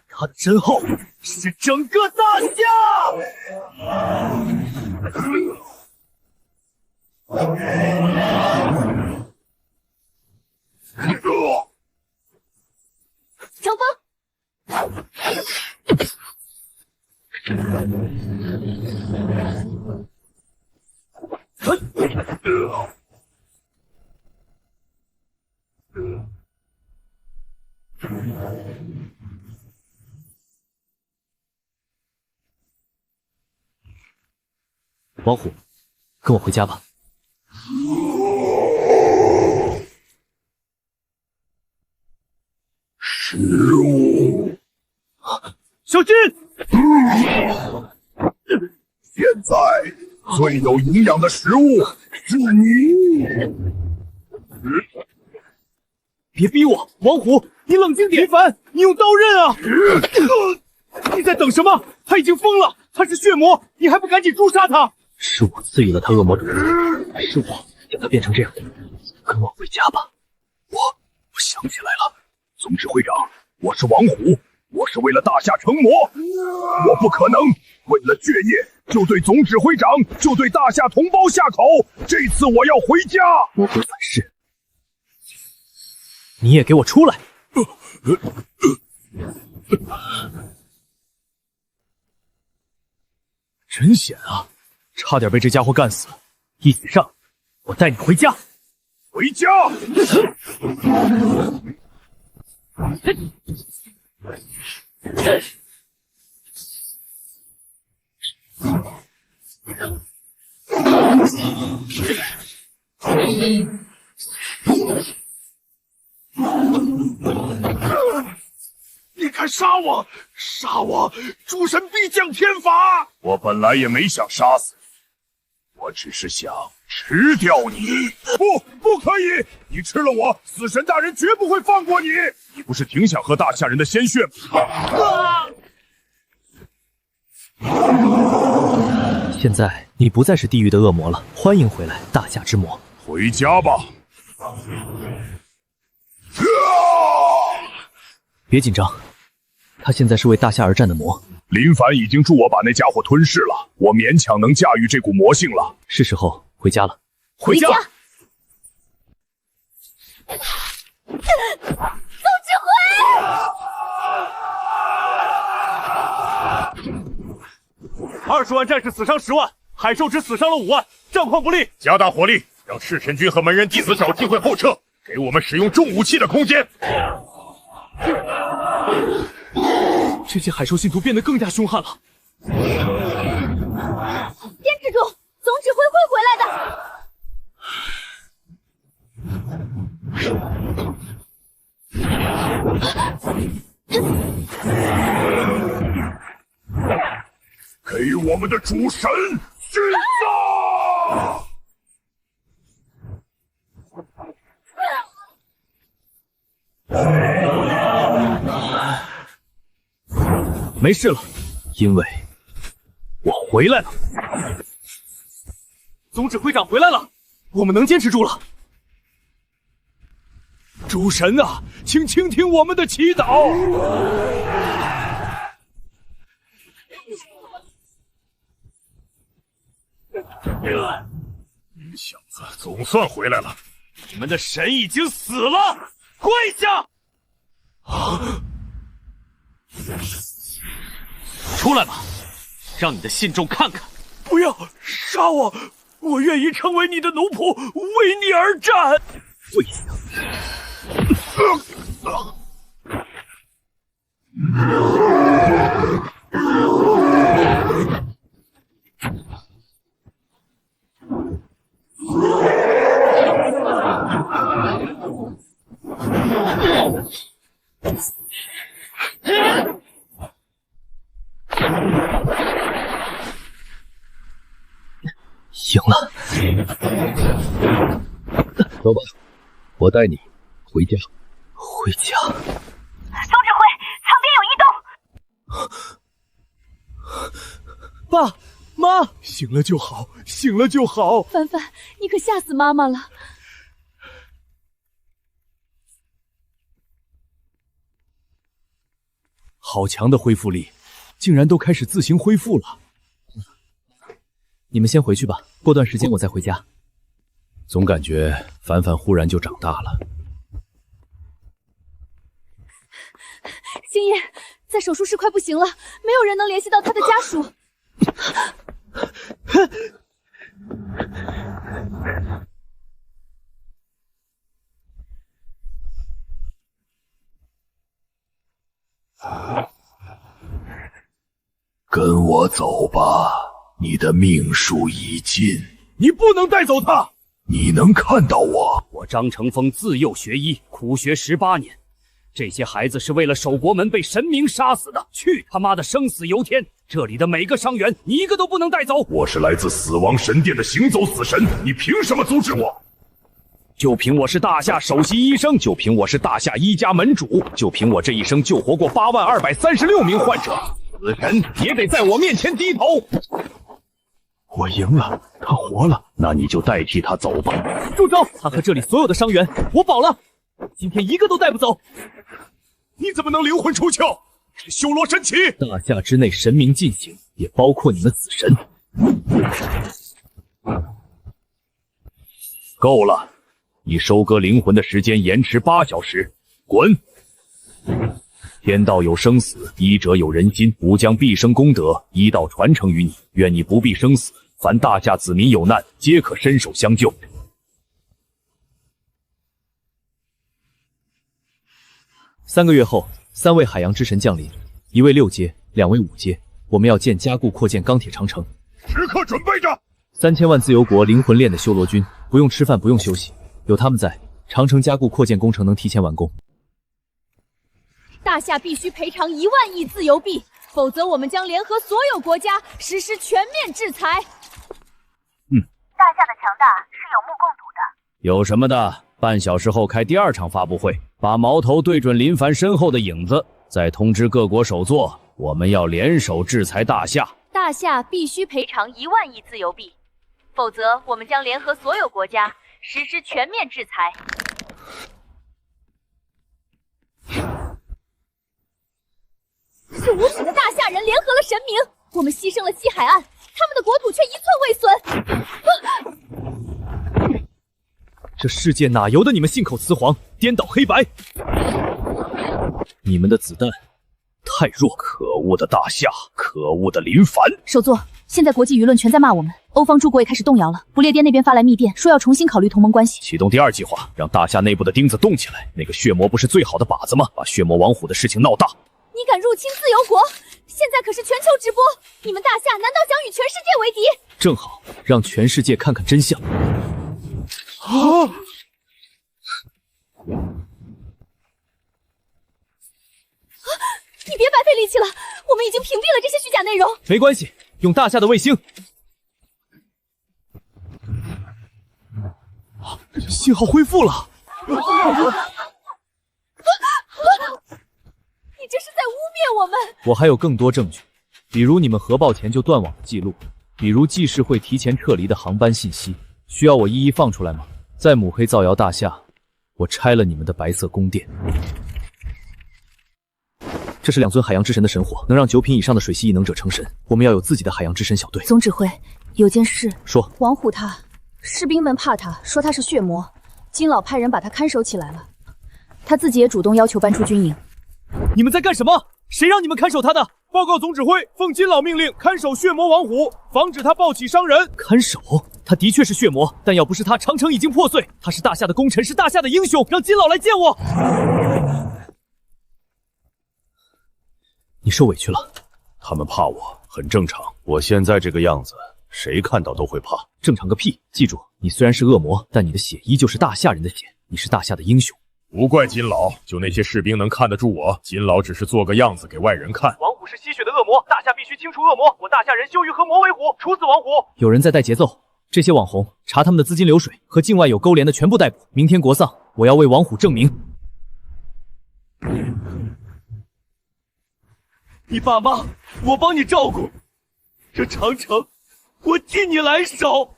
他的身后是整个大夏。乔峰，王虎，跟我回家吧。食物，小心！现在最有营养的食物是你。别逼我，王虎，你冷静点。林凡，你用刀刃啊！你在等什么？他已经疯了，他是血魔，你还不赶紧诛杀他！是我赐予了他恶魔种子，是我将他变成这样的。跟我回家吧。我想起来了，总指挥长，我是王虎，我是为了大夏成魔，我不可能为了血液就对总指挥长，就对大夏同胞下口。这次我要回家。魔鬼反噬，你也给我出来！真险啊，差点被这家伙干死。一起上，我带你回家。回家！你敢杀我！杀我！诸神必降天罚！我本来也没想杀死你，我只是想吃掉你。不可以！你吃了我，死神大人绝不会放过你！你不是挺想喝大夏人的鲜血吗？现在你不再是地狱的恶魔了，欢迎回来，大夏之魔。回家吧。别紧张，他现在是为大夏而战的魔。林凡已经助我把那家伙吞噬了，我勉强能驾驭这股魔性了。是时候回家了。回家！总指挥！20万战士死伤10万，海兽只死伤了5万，战况不利，加大火力，让赤神军和门人弟子找机会后撤，给我们使用重武器的空间。这些海兽信徒变得更加凶悍了。坚持住！给我们的主神殉葬！没事了，因为我回来了。总指挥长回来了，我们能坚持住了。主神啊，请倾听我们的祈祷。小子总算回来了，你们的神已经死了，跪下！出来吧，让你的信众看看。不要杀我，我愿意成为你的奴仆，为你而战。跪下！赢了，走吧，我带你回家。回家？总指挥，旁边有异动。爸妈，醒了就好，醒了就好。凡凡，你可吓死妈妈了。好强的恢复力，竟然都开始自行恢复了。你们先回去吧，过段时间我再回家。总感觉凡凡忽然就长大了。星夜，在手术室快不行了，没有人能联系到他的家属。跟我走吧，你的命数已尽。你不能带走他。你能看到我？我张成风自幼学医，苦学18年。这些孩子是为了守国门被神明杀死的，去他妈的生死由天！这里的每个伤员，你一个都不能带走。我是来自死亡神殿的行走死神，你凭什么阻止我？就凭我是大夏首席医生，就凭我是大夏一家门主，就凭我这一生救活过8万236名患者，死神也得在我面前低头。我赢了，他活了，那你就代替他走吧。住手！他和这里所有的伤员，我保了，今天一个都带不走。你怎么能灵魂出窍？这修罗神旗！大夏之内神明进行，也包括你们死神。够了，你收割灵魂的时间延迟8小时，滚！天道有生死，医者有仁心，吾将毕生功德医道传承于你，愿你不必生死。凡大夏子民有难，皆可伸手相救。3个月后，3位海洋之神降临，1位6阶，2位5阶。我们要加固扩建钢铁长城。时刻准备着！3000万自由国灵魂链的修罗军，不用吃饭，不用休息，有他们在，长城加固扩建工程能提前完工。大夏必须赔偿1万亿自由币，否则我们将联合所有国家实施全面制裁。大夏的强大是有目共睹的。有什么的？半小时后开第2场发布会，把矛头对准林凡身后的影子，再通知各国首座，我们要联手制裁大夏。大夏必须赔偿1万亿自由币，否则我们将联合所有国家实施全面制裁。是无耻的大夏人联合了神明，我们牺牲了西海岸，他们的国土却一寸未损。这世界哪由得你们信口雌黄、颠倒黑白？你们的子弹太弱！可恶的大夏，可恶的林凡！首座，现在国际舆论全在骂我们，欧方诸国也开始动摇了。不列颠那边发来密电，说要重新考虑同盟关系。启动第2计划，让大夏内部的钉子动起来。那个血魔不是最好的靶子吗？把血魔王虎的事情闹大。你敢入侵自由国？现在可是全球直播，你们大夏难道想与全世界为敌？正好让全世界看看真相。气了，我们已经屏蔽了这些虚假内容。没关系，用大夏的卫星。信号恢复了。你这是在污蔑我们！我还有更多证据，比如你们核爆前就断网的记录，比如记事会提前撤离的航班信息，需要我一一放出来吗？在抹黑造谣大夏，我拆了你们的白色宫殿。这是2尊海洋之神的神火，能让9品以上的水系异能者成神。我们要有自己的海洋之神小队。总指挥，有件事。说。王虎他，士兵们怕他，说他是血魔，金老派人把他看守起来了。他自己也主动要求搬出军营。你们在干什么？谁让你们看守他的？报告总指挥，奉金老命令看守血魔王虎，防止他暴起伤人。看守？他的确是血魔，但要不是他，长城已经破碎。他是大夏的功臣，是大夏的英雄，让金老来见我。你受委屈了。他们怕我很正常，我现在这个样子，谁看到都会怕。正常个屁！记住，你虽然是恶魔，但你的血依旧是大夏人的血，你是大夏的英雄。无怪金老，就那些士兵能看得住我，金老只是做个样子给外人看。王虎是吸血的恶魔，大夏必须清除恶魔。我大夏人羞于和魔为虎，处死王虎。有人在带节奏，这些网红查他们的资金流水，和境外有勾连的全部逮捕。明天国丧，我要为王虎证明。你爸妈，我帮你照顾。这长城，我替你来守。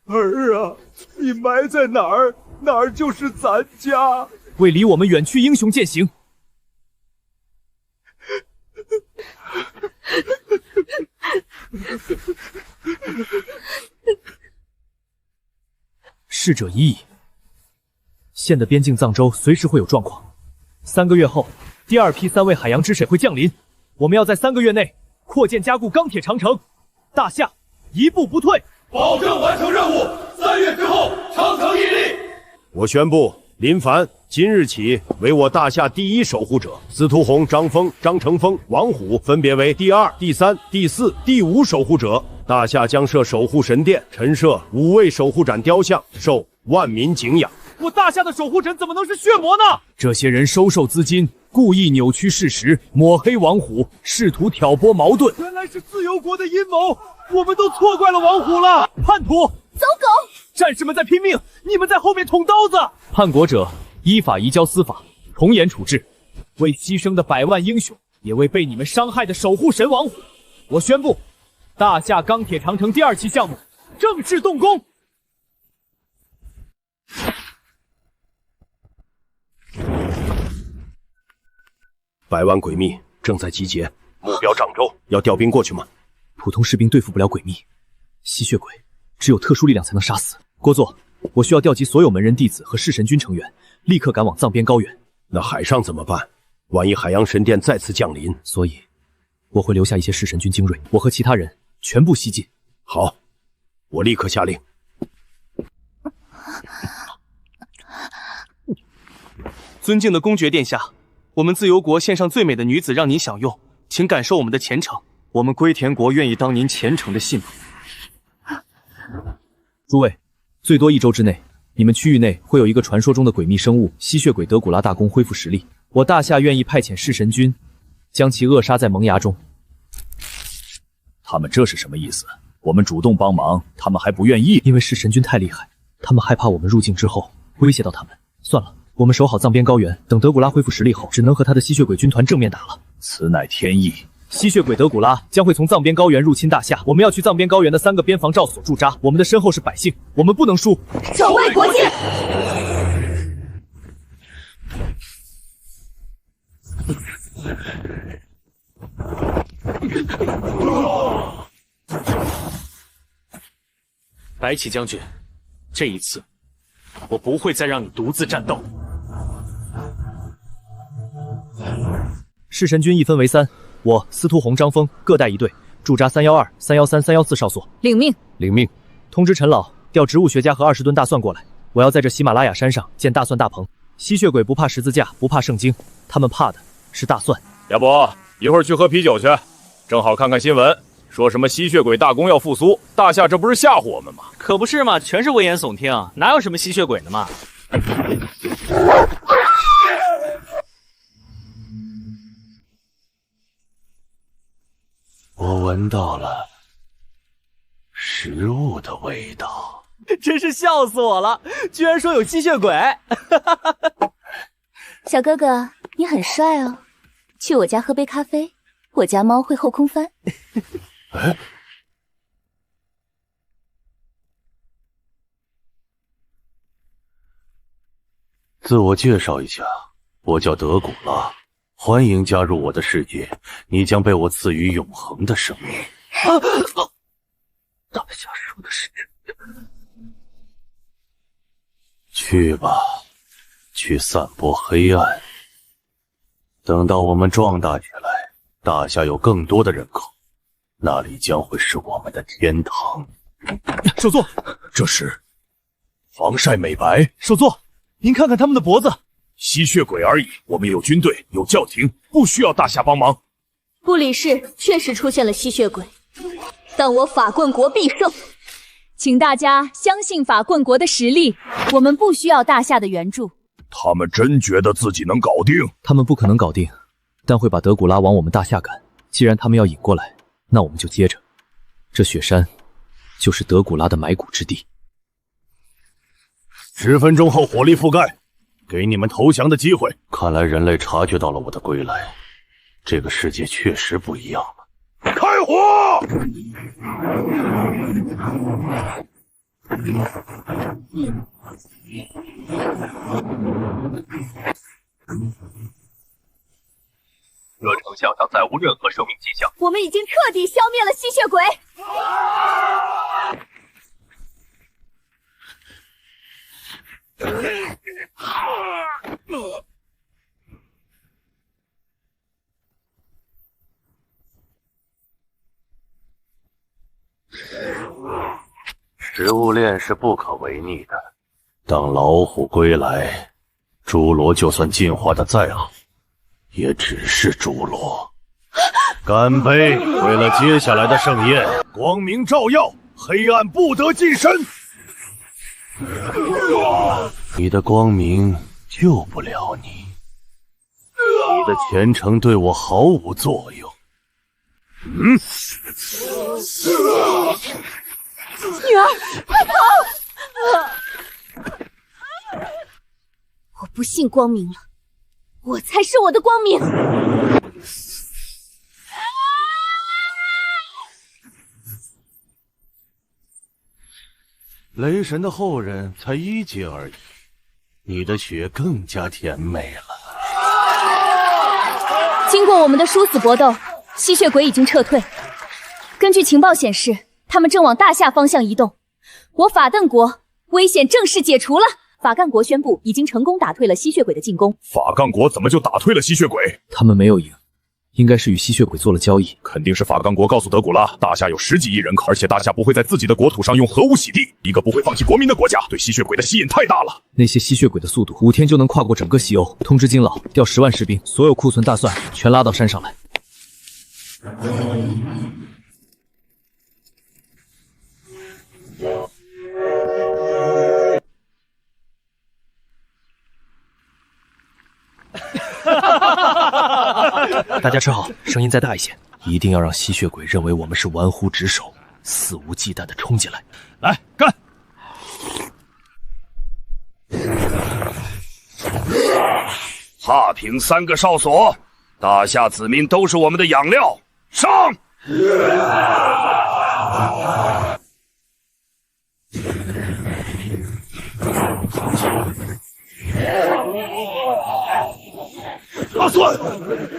儿啊，你埋在哪儿，哪儿就是咱家。为离我们远去英雄践行。逝者已矣。县的边境藏州随时会有状况。3个月后，第2批3位海洋之水会降临。我们要在3个月内扩建加固钢铁长城。大夏一步不退，保证完成任务。3月之后，长城屹立。我宣布，林凡今日起为我大夏第1守护者，司徒红、张峰、张成峰、王虎分别为第2、第3、第4、第5守护者。大夏将设守护神殿，陈设5位守护斩雕像，受万民敬仰。我大夏的守护神怎么能是血魔呢？这些人收受资金，故意扭曲事实，抹黑王虎，试图挑拨矛盾。原来是自由国的阴谋，我们都错怪了王虎了。叛徒，走狗！战士们在拼命，你们在后面捅刀子。叛国者依法移交司法，从严处置。为牺牲的100万英雄，也为被你们伤害的守护神王虎，我宣布，大夏钢铁长城第2期项目正式动工。100万鬼秘正在集结，目标掌州，要调兵过去吗？普通士兵对付不了鬼秘，吸血鬼只有特殊力量才能杀死。郭作，我需要调集所有门人弟子和弑神军成员，立刻赶往藏边高原。那海上怎么办？万一海洋神殿再次降临，所以我会留下一些弑神军精锐，我和其他人全部西进。好，我立刻下令。尊敬的公爵殿下，我们自由国献上最美的女子让您享用，请感受我们的虔诚。我们龟田国愿意当您虔诚的信徒。诸位，最多1周之内，你们区域内会有一个传说中的诡秘生物吸血鬼德古拉大公恢复实力。我大夏愿意派遣弑神军，将其扼杀在萌芽中。他们这是什么意思？我们主动帮忙，他们还不愿意？因为弑神军太厉害，他们害怕我们入境之后威胁到他们。算了，我们守好藏边高原，等德古拉恢复实力后，只能和他的吸血鬼军团正面打了。此乃天意。吸血鬼德古拉将会从藏边高原入侵大夏，我们要去藏边高原的3个边防罩所驻扎。我们的身后是百姓，我们不能输。守卫国境。白起将军，这一次我不会再让你独自战斗。弑神军一分为3，我司徒红、张峰各带1队，驻扎312、313、314哨所。领命。领命。通知陈老调植物学家和20吨大蒜过来，我要在这喜马拉雅山上建大蒜大棚。吸血鬼不怕十字架，不怕圣经，他们怕的是大蒜。要不一会儿去喝啤酒去，正好看看新闻，说什么吸血鬼大公要复苏，大夏这不是吓唬我们吗？可不是嘛，全是危言耸听，哪有什么吸血鬼的嘛？闻到了食物的味道。真是笑死我了，居然说有吸血鬼！小哥哥，你很帅哦，去我家喝杯咖啡，我家猫会后空翻。哎，自我介绍一下，我叫德古拉，欢迎加入我的世界，你将被我赐予永恒的生命。大侠说的是真的。去吧，去散播黑暗。等到我们壮大起来，大夏有更多的人口，那里将会是我们的天堂。首座，这是防晒美白。首座，您看看他们的脖子，吸血鬼而已。我们有军队，有教廷，不需要大夏帮忙。布里市确实出现了吸血鬼，但我法棍国必胜。请大家相信法棍国的实力，我们不需要大夏的援助。他们真觉得自己能搞定？他们不可能搞定，但会把德古拉往我们大夏赶。既然他们要引过来，那我们就接着。这雪山就是德古拉的埋骨之地。10分钟后火力覆盖，给你们投降的机会。看来人类察觉到了我的归来，这个世界确实不一样了。开火！这丞相将再无任何生命迹象。我们已经彻底消灭了吸血鬼。食物链是不可违逆的。当老虎归来，侏罗就算进化的再好，也只是侏罗。干杯！为了接下来的盛宴，光明照耀，黑暗不得近身。你的光明救不了你，你的虔诚对我毫无作用。女儿，快跑！我不信光明了，我才是我的光明。雷神的后人才1阶而已，你的血更加甜美了。经过我们的殊死搏斗，吸血鬼已经撤退。根据情报显示，他们正往大夏方向移动。我法邓国危险正式解除了。法干国宣布已经成功打退了吸血鬼的进攻。法干国怎么就打退了吸血鬼？他们没有赢，应该是与吸血鬼做了交易。肯定是法干国告诉德古拉，大夏有10几亿人口，而且大夏不会在自己的国土上用核武洗地。一个不会放弃国民的国家，对吸血鬼的吸引太大了。那些吸血鬼的速度5天就能跨过整个西欧。通知金老调10万士兵，所有库存大蒜全拉到山上来。大家吃好，声音再大一些，一定要让吸血鬼认为我们是玩忽职守，肆无忌惮地冲进来。来，干！踏平3个哨所，大夏子民都是我们的养料，上！大蒜，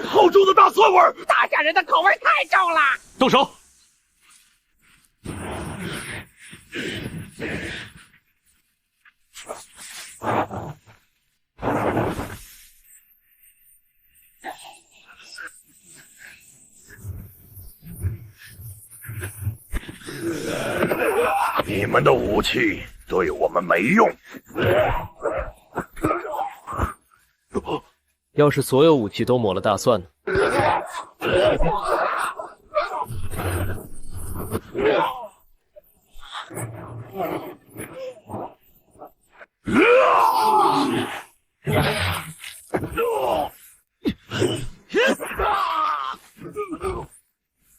好重的大蒜味儿！大夏人的口味太重了。动手！你们的武器对我们没用。要是所有武器都抹了大蒜呢？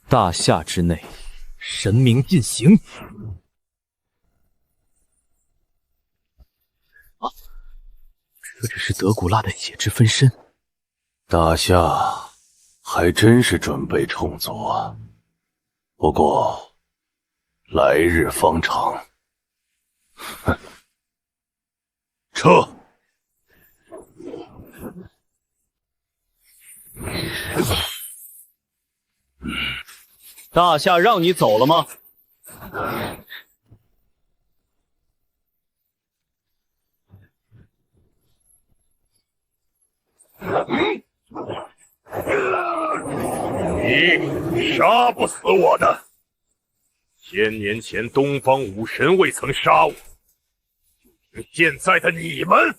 大夏之内，神明尽行。啊，这只是德古拉的血之分身。大夏还真是准备充足啊。不过，来日方长。哼，撤！大夏让你走了吗？你杀不死我的！1000年前东方武神未曾杀我，就凭现在的你们！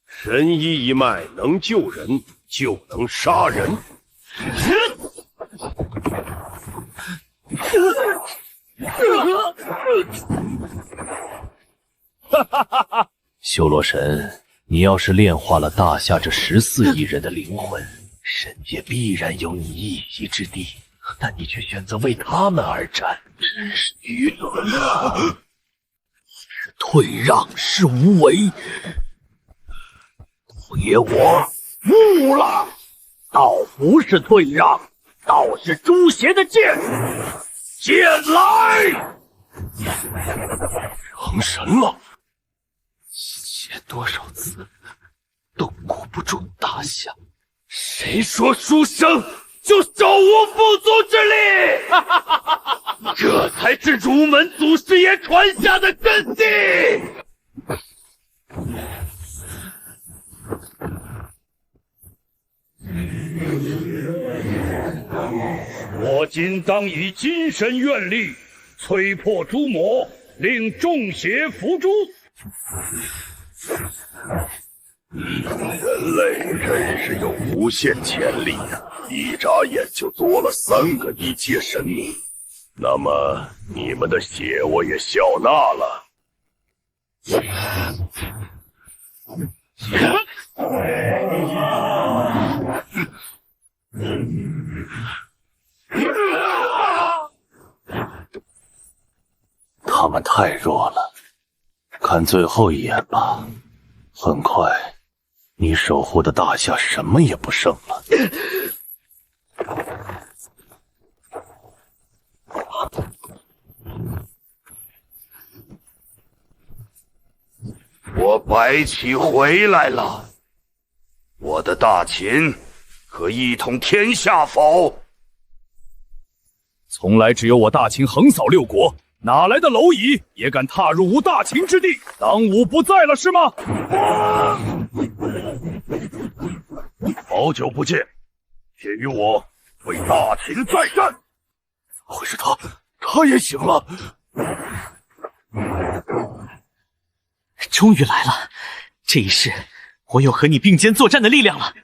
神医一脉能救人，就能杀人。哈哈哈哈！修罗神，你要是炼化了大夏这14亿人的灵魂，神界必然有你一席之地。但你却选择为他们而战，真是愚蠢啊！是退让，是无为。别我误了，倒不是退让，倒是诛邪的剑，剑来！成神了，写多少次都鼓不住大夏。谁说书生就手无缚足之力？这才是儒门祖师爷传下的真谛。我今当以金神愿力，摧破诸魔，令众邪伏诛。人类真是有无限潜力的，一眨眼就夺了3个1阶神明。那么你们的血我也笑纳了。他们太弱了，看最后一眼吧。很快，你守护的大夏什么也不剩了。我白起回来了，我的大秦可一统天下否？从来只有我大秦横扫6国，哪来的蝼蚁也敢踏入吾大秦之地？当吾不在了是吗？好久不见，且与我为大秦再战。怎么会是他？他也醒了。终于来了，这一世我有和你并肩作战的力量了。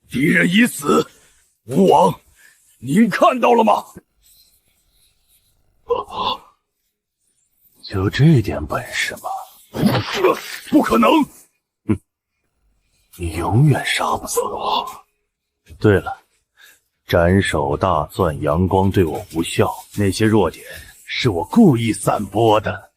敌人已死，吴王，您看到了吗？就这点本事吗？不可能！你永远杀不死我。对了，斩首大钻阳光对我无效，那些弱点是我故意散播的。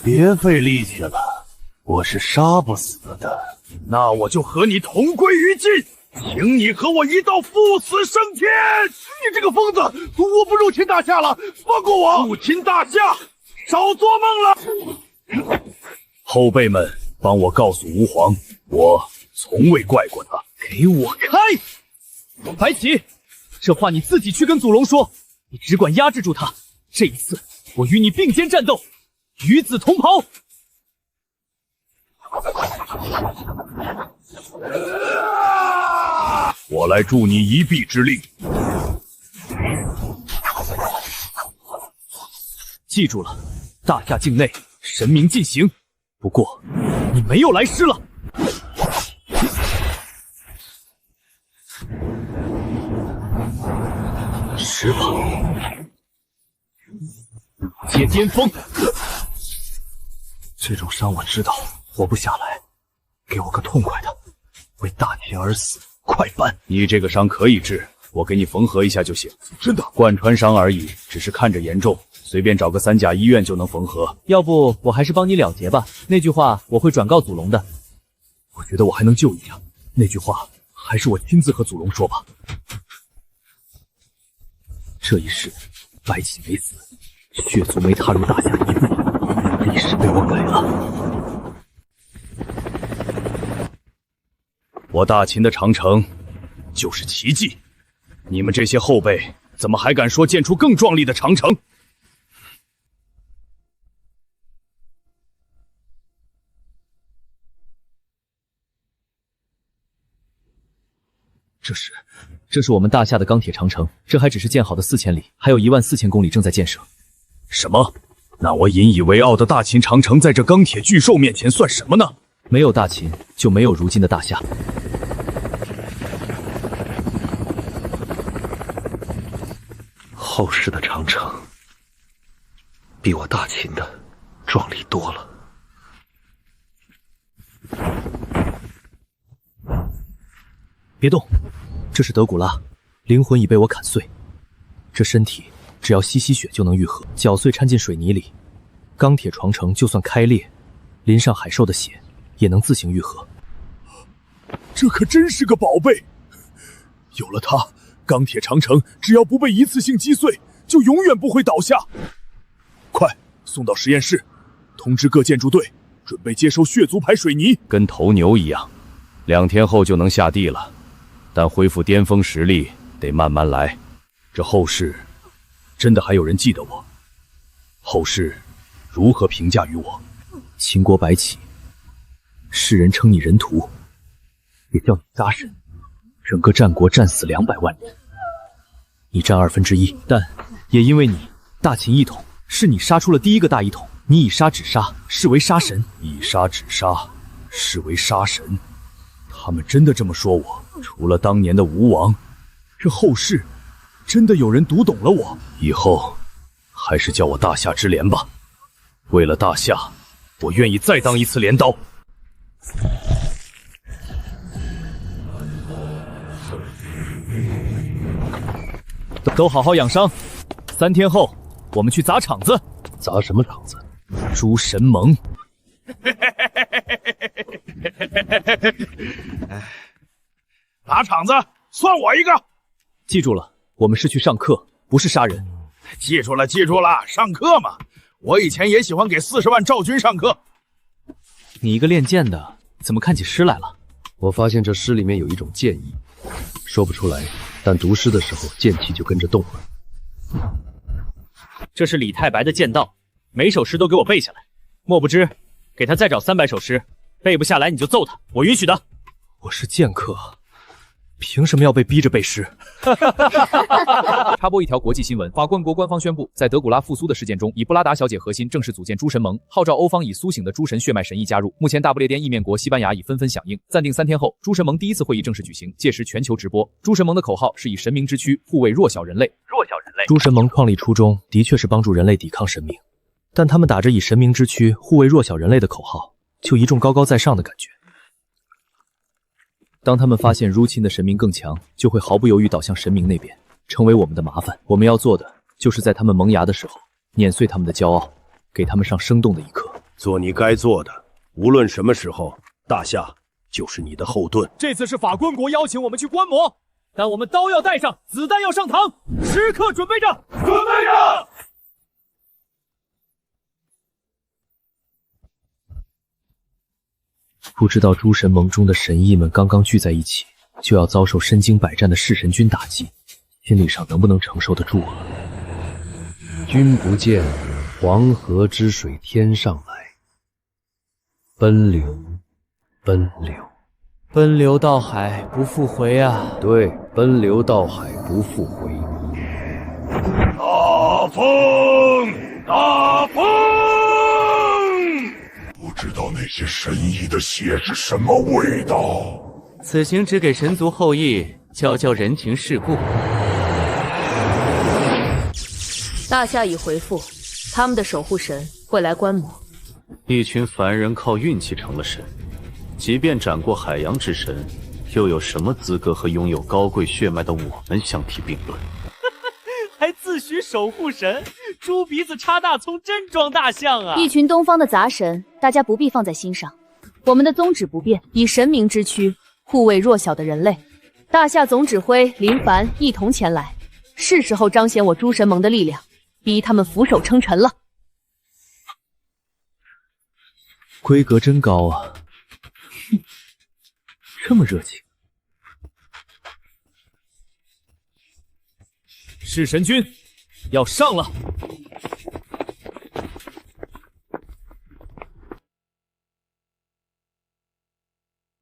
别费力气了，我是杀不死的。那我就和你同归于尽，请你和我一道赴死升天！你这个疯子，我不入侵大夏了，放过我！入侵大夏，少做梦了！后辈们，帮我告诉吾皇，我从未怪过他。给我开！白起，这话你自己去跟祖龙说，你只管压制住他。这一次，我与你并肩战斗，与子同袍。我来助你一臂之力。记住了，大夏境内神明尽行。不过，你没有来师了。石跑，接巅峰。这种伤我知道，活不下来，给我个痛快的，为大秦而死，快办！你这个伤可以治，我给你缝合一下就行。真的？贯穿伤而已，只是看着严重，随便找个3甲医院就能缝合。要不我还是帮你了结吧。那句话我会转告祖龙的。我觉得我还能救一下，那句话还是我亲自和祖龙说吧。这一世，白起没死，血族没踏入大夏一步，历史被我改了。我大秦的长城就是奇迹，你们这些后辈怎么还敢说建出更壮丽的长城？这是我们大夏的钢铁长城，这还只是建好的4000里，还有14000公里正在建设。什么？那我引以为傲的大秦长城在这钢铁巨兽面前算什么呢？没有大秦，就没有如今的大夏。后世的长城，比我大秦的壮丽多了。别动，这是德古拉，灵魂已被我砍碎，这身体只要吸血就能愈合，搅碎掺进水泥里，钢铁床城就算开裂，淋上海兽的血，也能自行愈合。这可真是个宝贝！有了它，钢铁长城只要不被一次性击碎，就永远不会倒下。快送到实验室，通知各建筑队准备接收血族牌水泥，跟头牛一样，2天后就能下地了。但恢复巅峰实力得慢慢来。这后世真的还有人记得我？后世如何评价于我？秦国白起，世人称你人屠，也叫你杀神。整个战国战死200万人，你占1/2，但也因为你，大秦一统，是你杀出了第一个大一统。你以杀止杀，视为杀神。以杀止杀，视为杀神。他们真的这么说我？除了当年的吴王，这后世真的有人读懂了我？以后还是叫我大夏之镰吧。为了大夏，我愿意再当一次镰刀。都好好养伤，3天后我们去砸场子。砸什么场子？诸神盟。打场子，算我一个。记住了，我们是去上课，不是杀人。记住了，记住了，上课嘛。我以前也喜欢给40万赵军上课。你一个练剑的，怎么看起诗来了？我发现这诗里面有一种剑意，说不出来，但读诗的时候剑气就跟着动了。这是李太白的剑道，每首诗都给我背下来。莫不知，给他再找300首诗，背不下来你就揍他，我允许的。我是剑客，凭什么要被逼着背诗？插播一条国际新闻：法冠国官方宣布，在德古拉复苏的事件中，以布拉达小姐核心正式组建诸神盟，号召欧方以苏醒的诸神血脉神意加入。目前，大不列颠、意面国、西班牙已纷纷响应，暂定3天后，诸神盟第一次会议正式举行，届时全球直播。诸神盟的口号是以神明之躯护卫弱小人类。诸神盟创立初衷的确是帮助人类抵抗神明，但他们打着以神明之躯护卫弱小人类的口号，就一种高高在上的感觉。当他们发现入侵的神明更强，就会毫不犹豫倒向神明那边，成为我们的麻烦。我们要做的，就是在他们萌芽的时候，碾碎他们的骄傲，给他们上生动的一课。做你该做的，无论什么时候，大夏就是你的后盾。这次是法官国邀请我们去观摩，但我们刀要带上，子弹要上膛，时刻准备着，准备着。不知道诸神盟中的神医们刚刚聚在一起，就要遭受身经百战的弑神军打击，心理上能不能承受得住啊？君不见，黄河之水天上来，奔流，奔流，奔流到海不复回啊！对，奔流到海不复回。大风，大风！不知道那些神医的血是什么味道。此行只给神族后裔教教人情世故。大夏已回复，他们的守护神会来观摩。一群凡人靠运气成了神，即便斩过海洋之神，又有什么资格和拥有高贵血脉的我们相提并论？还自诩守护神，猪鼻子插大葱，真装大象啊！一群东方的杂神，大家不必放在心上。我们的宗旨不变，以神明之躯护卫弱小的人类。大夏总指挥林凡一同前来，是时候彰显我诸神盟的力量，逼他们俯首称臣了。规格真高啊！哼，这么热情。弑神军要上了！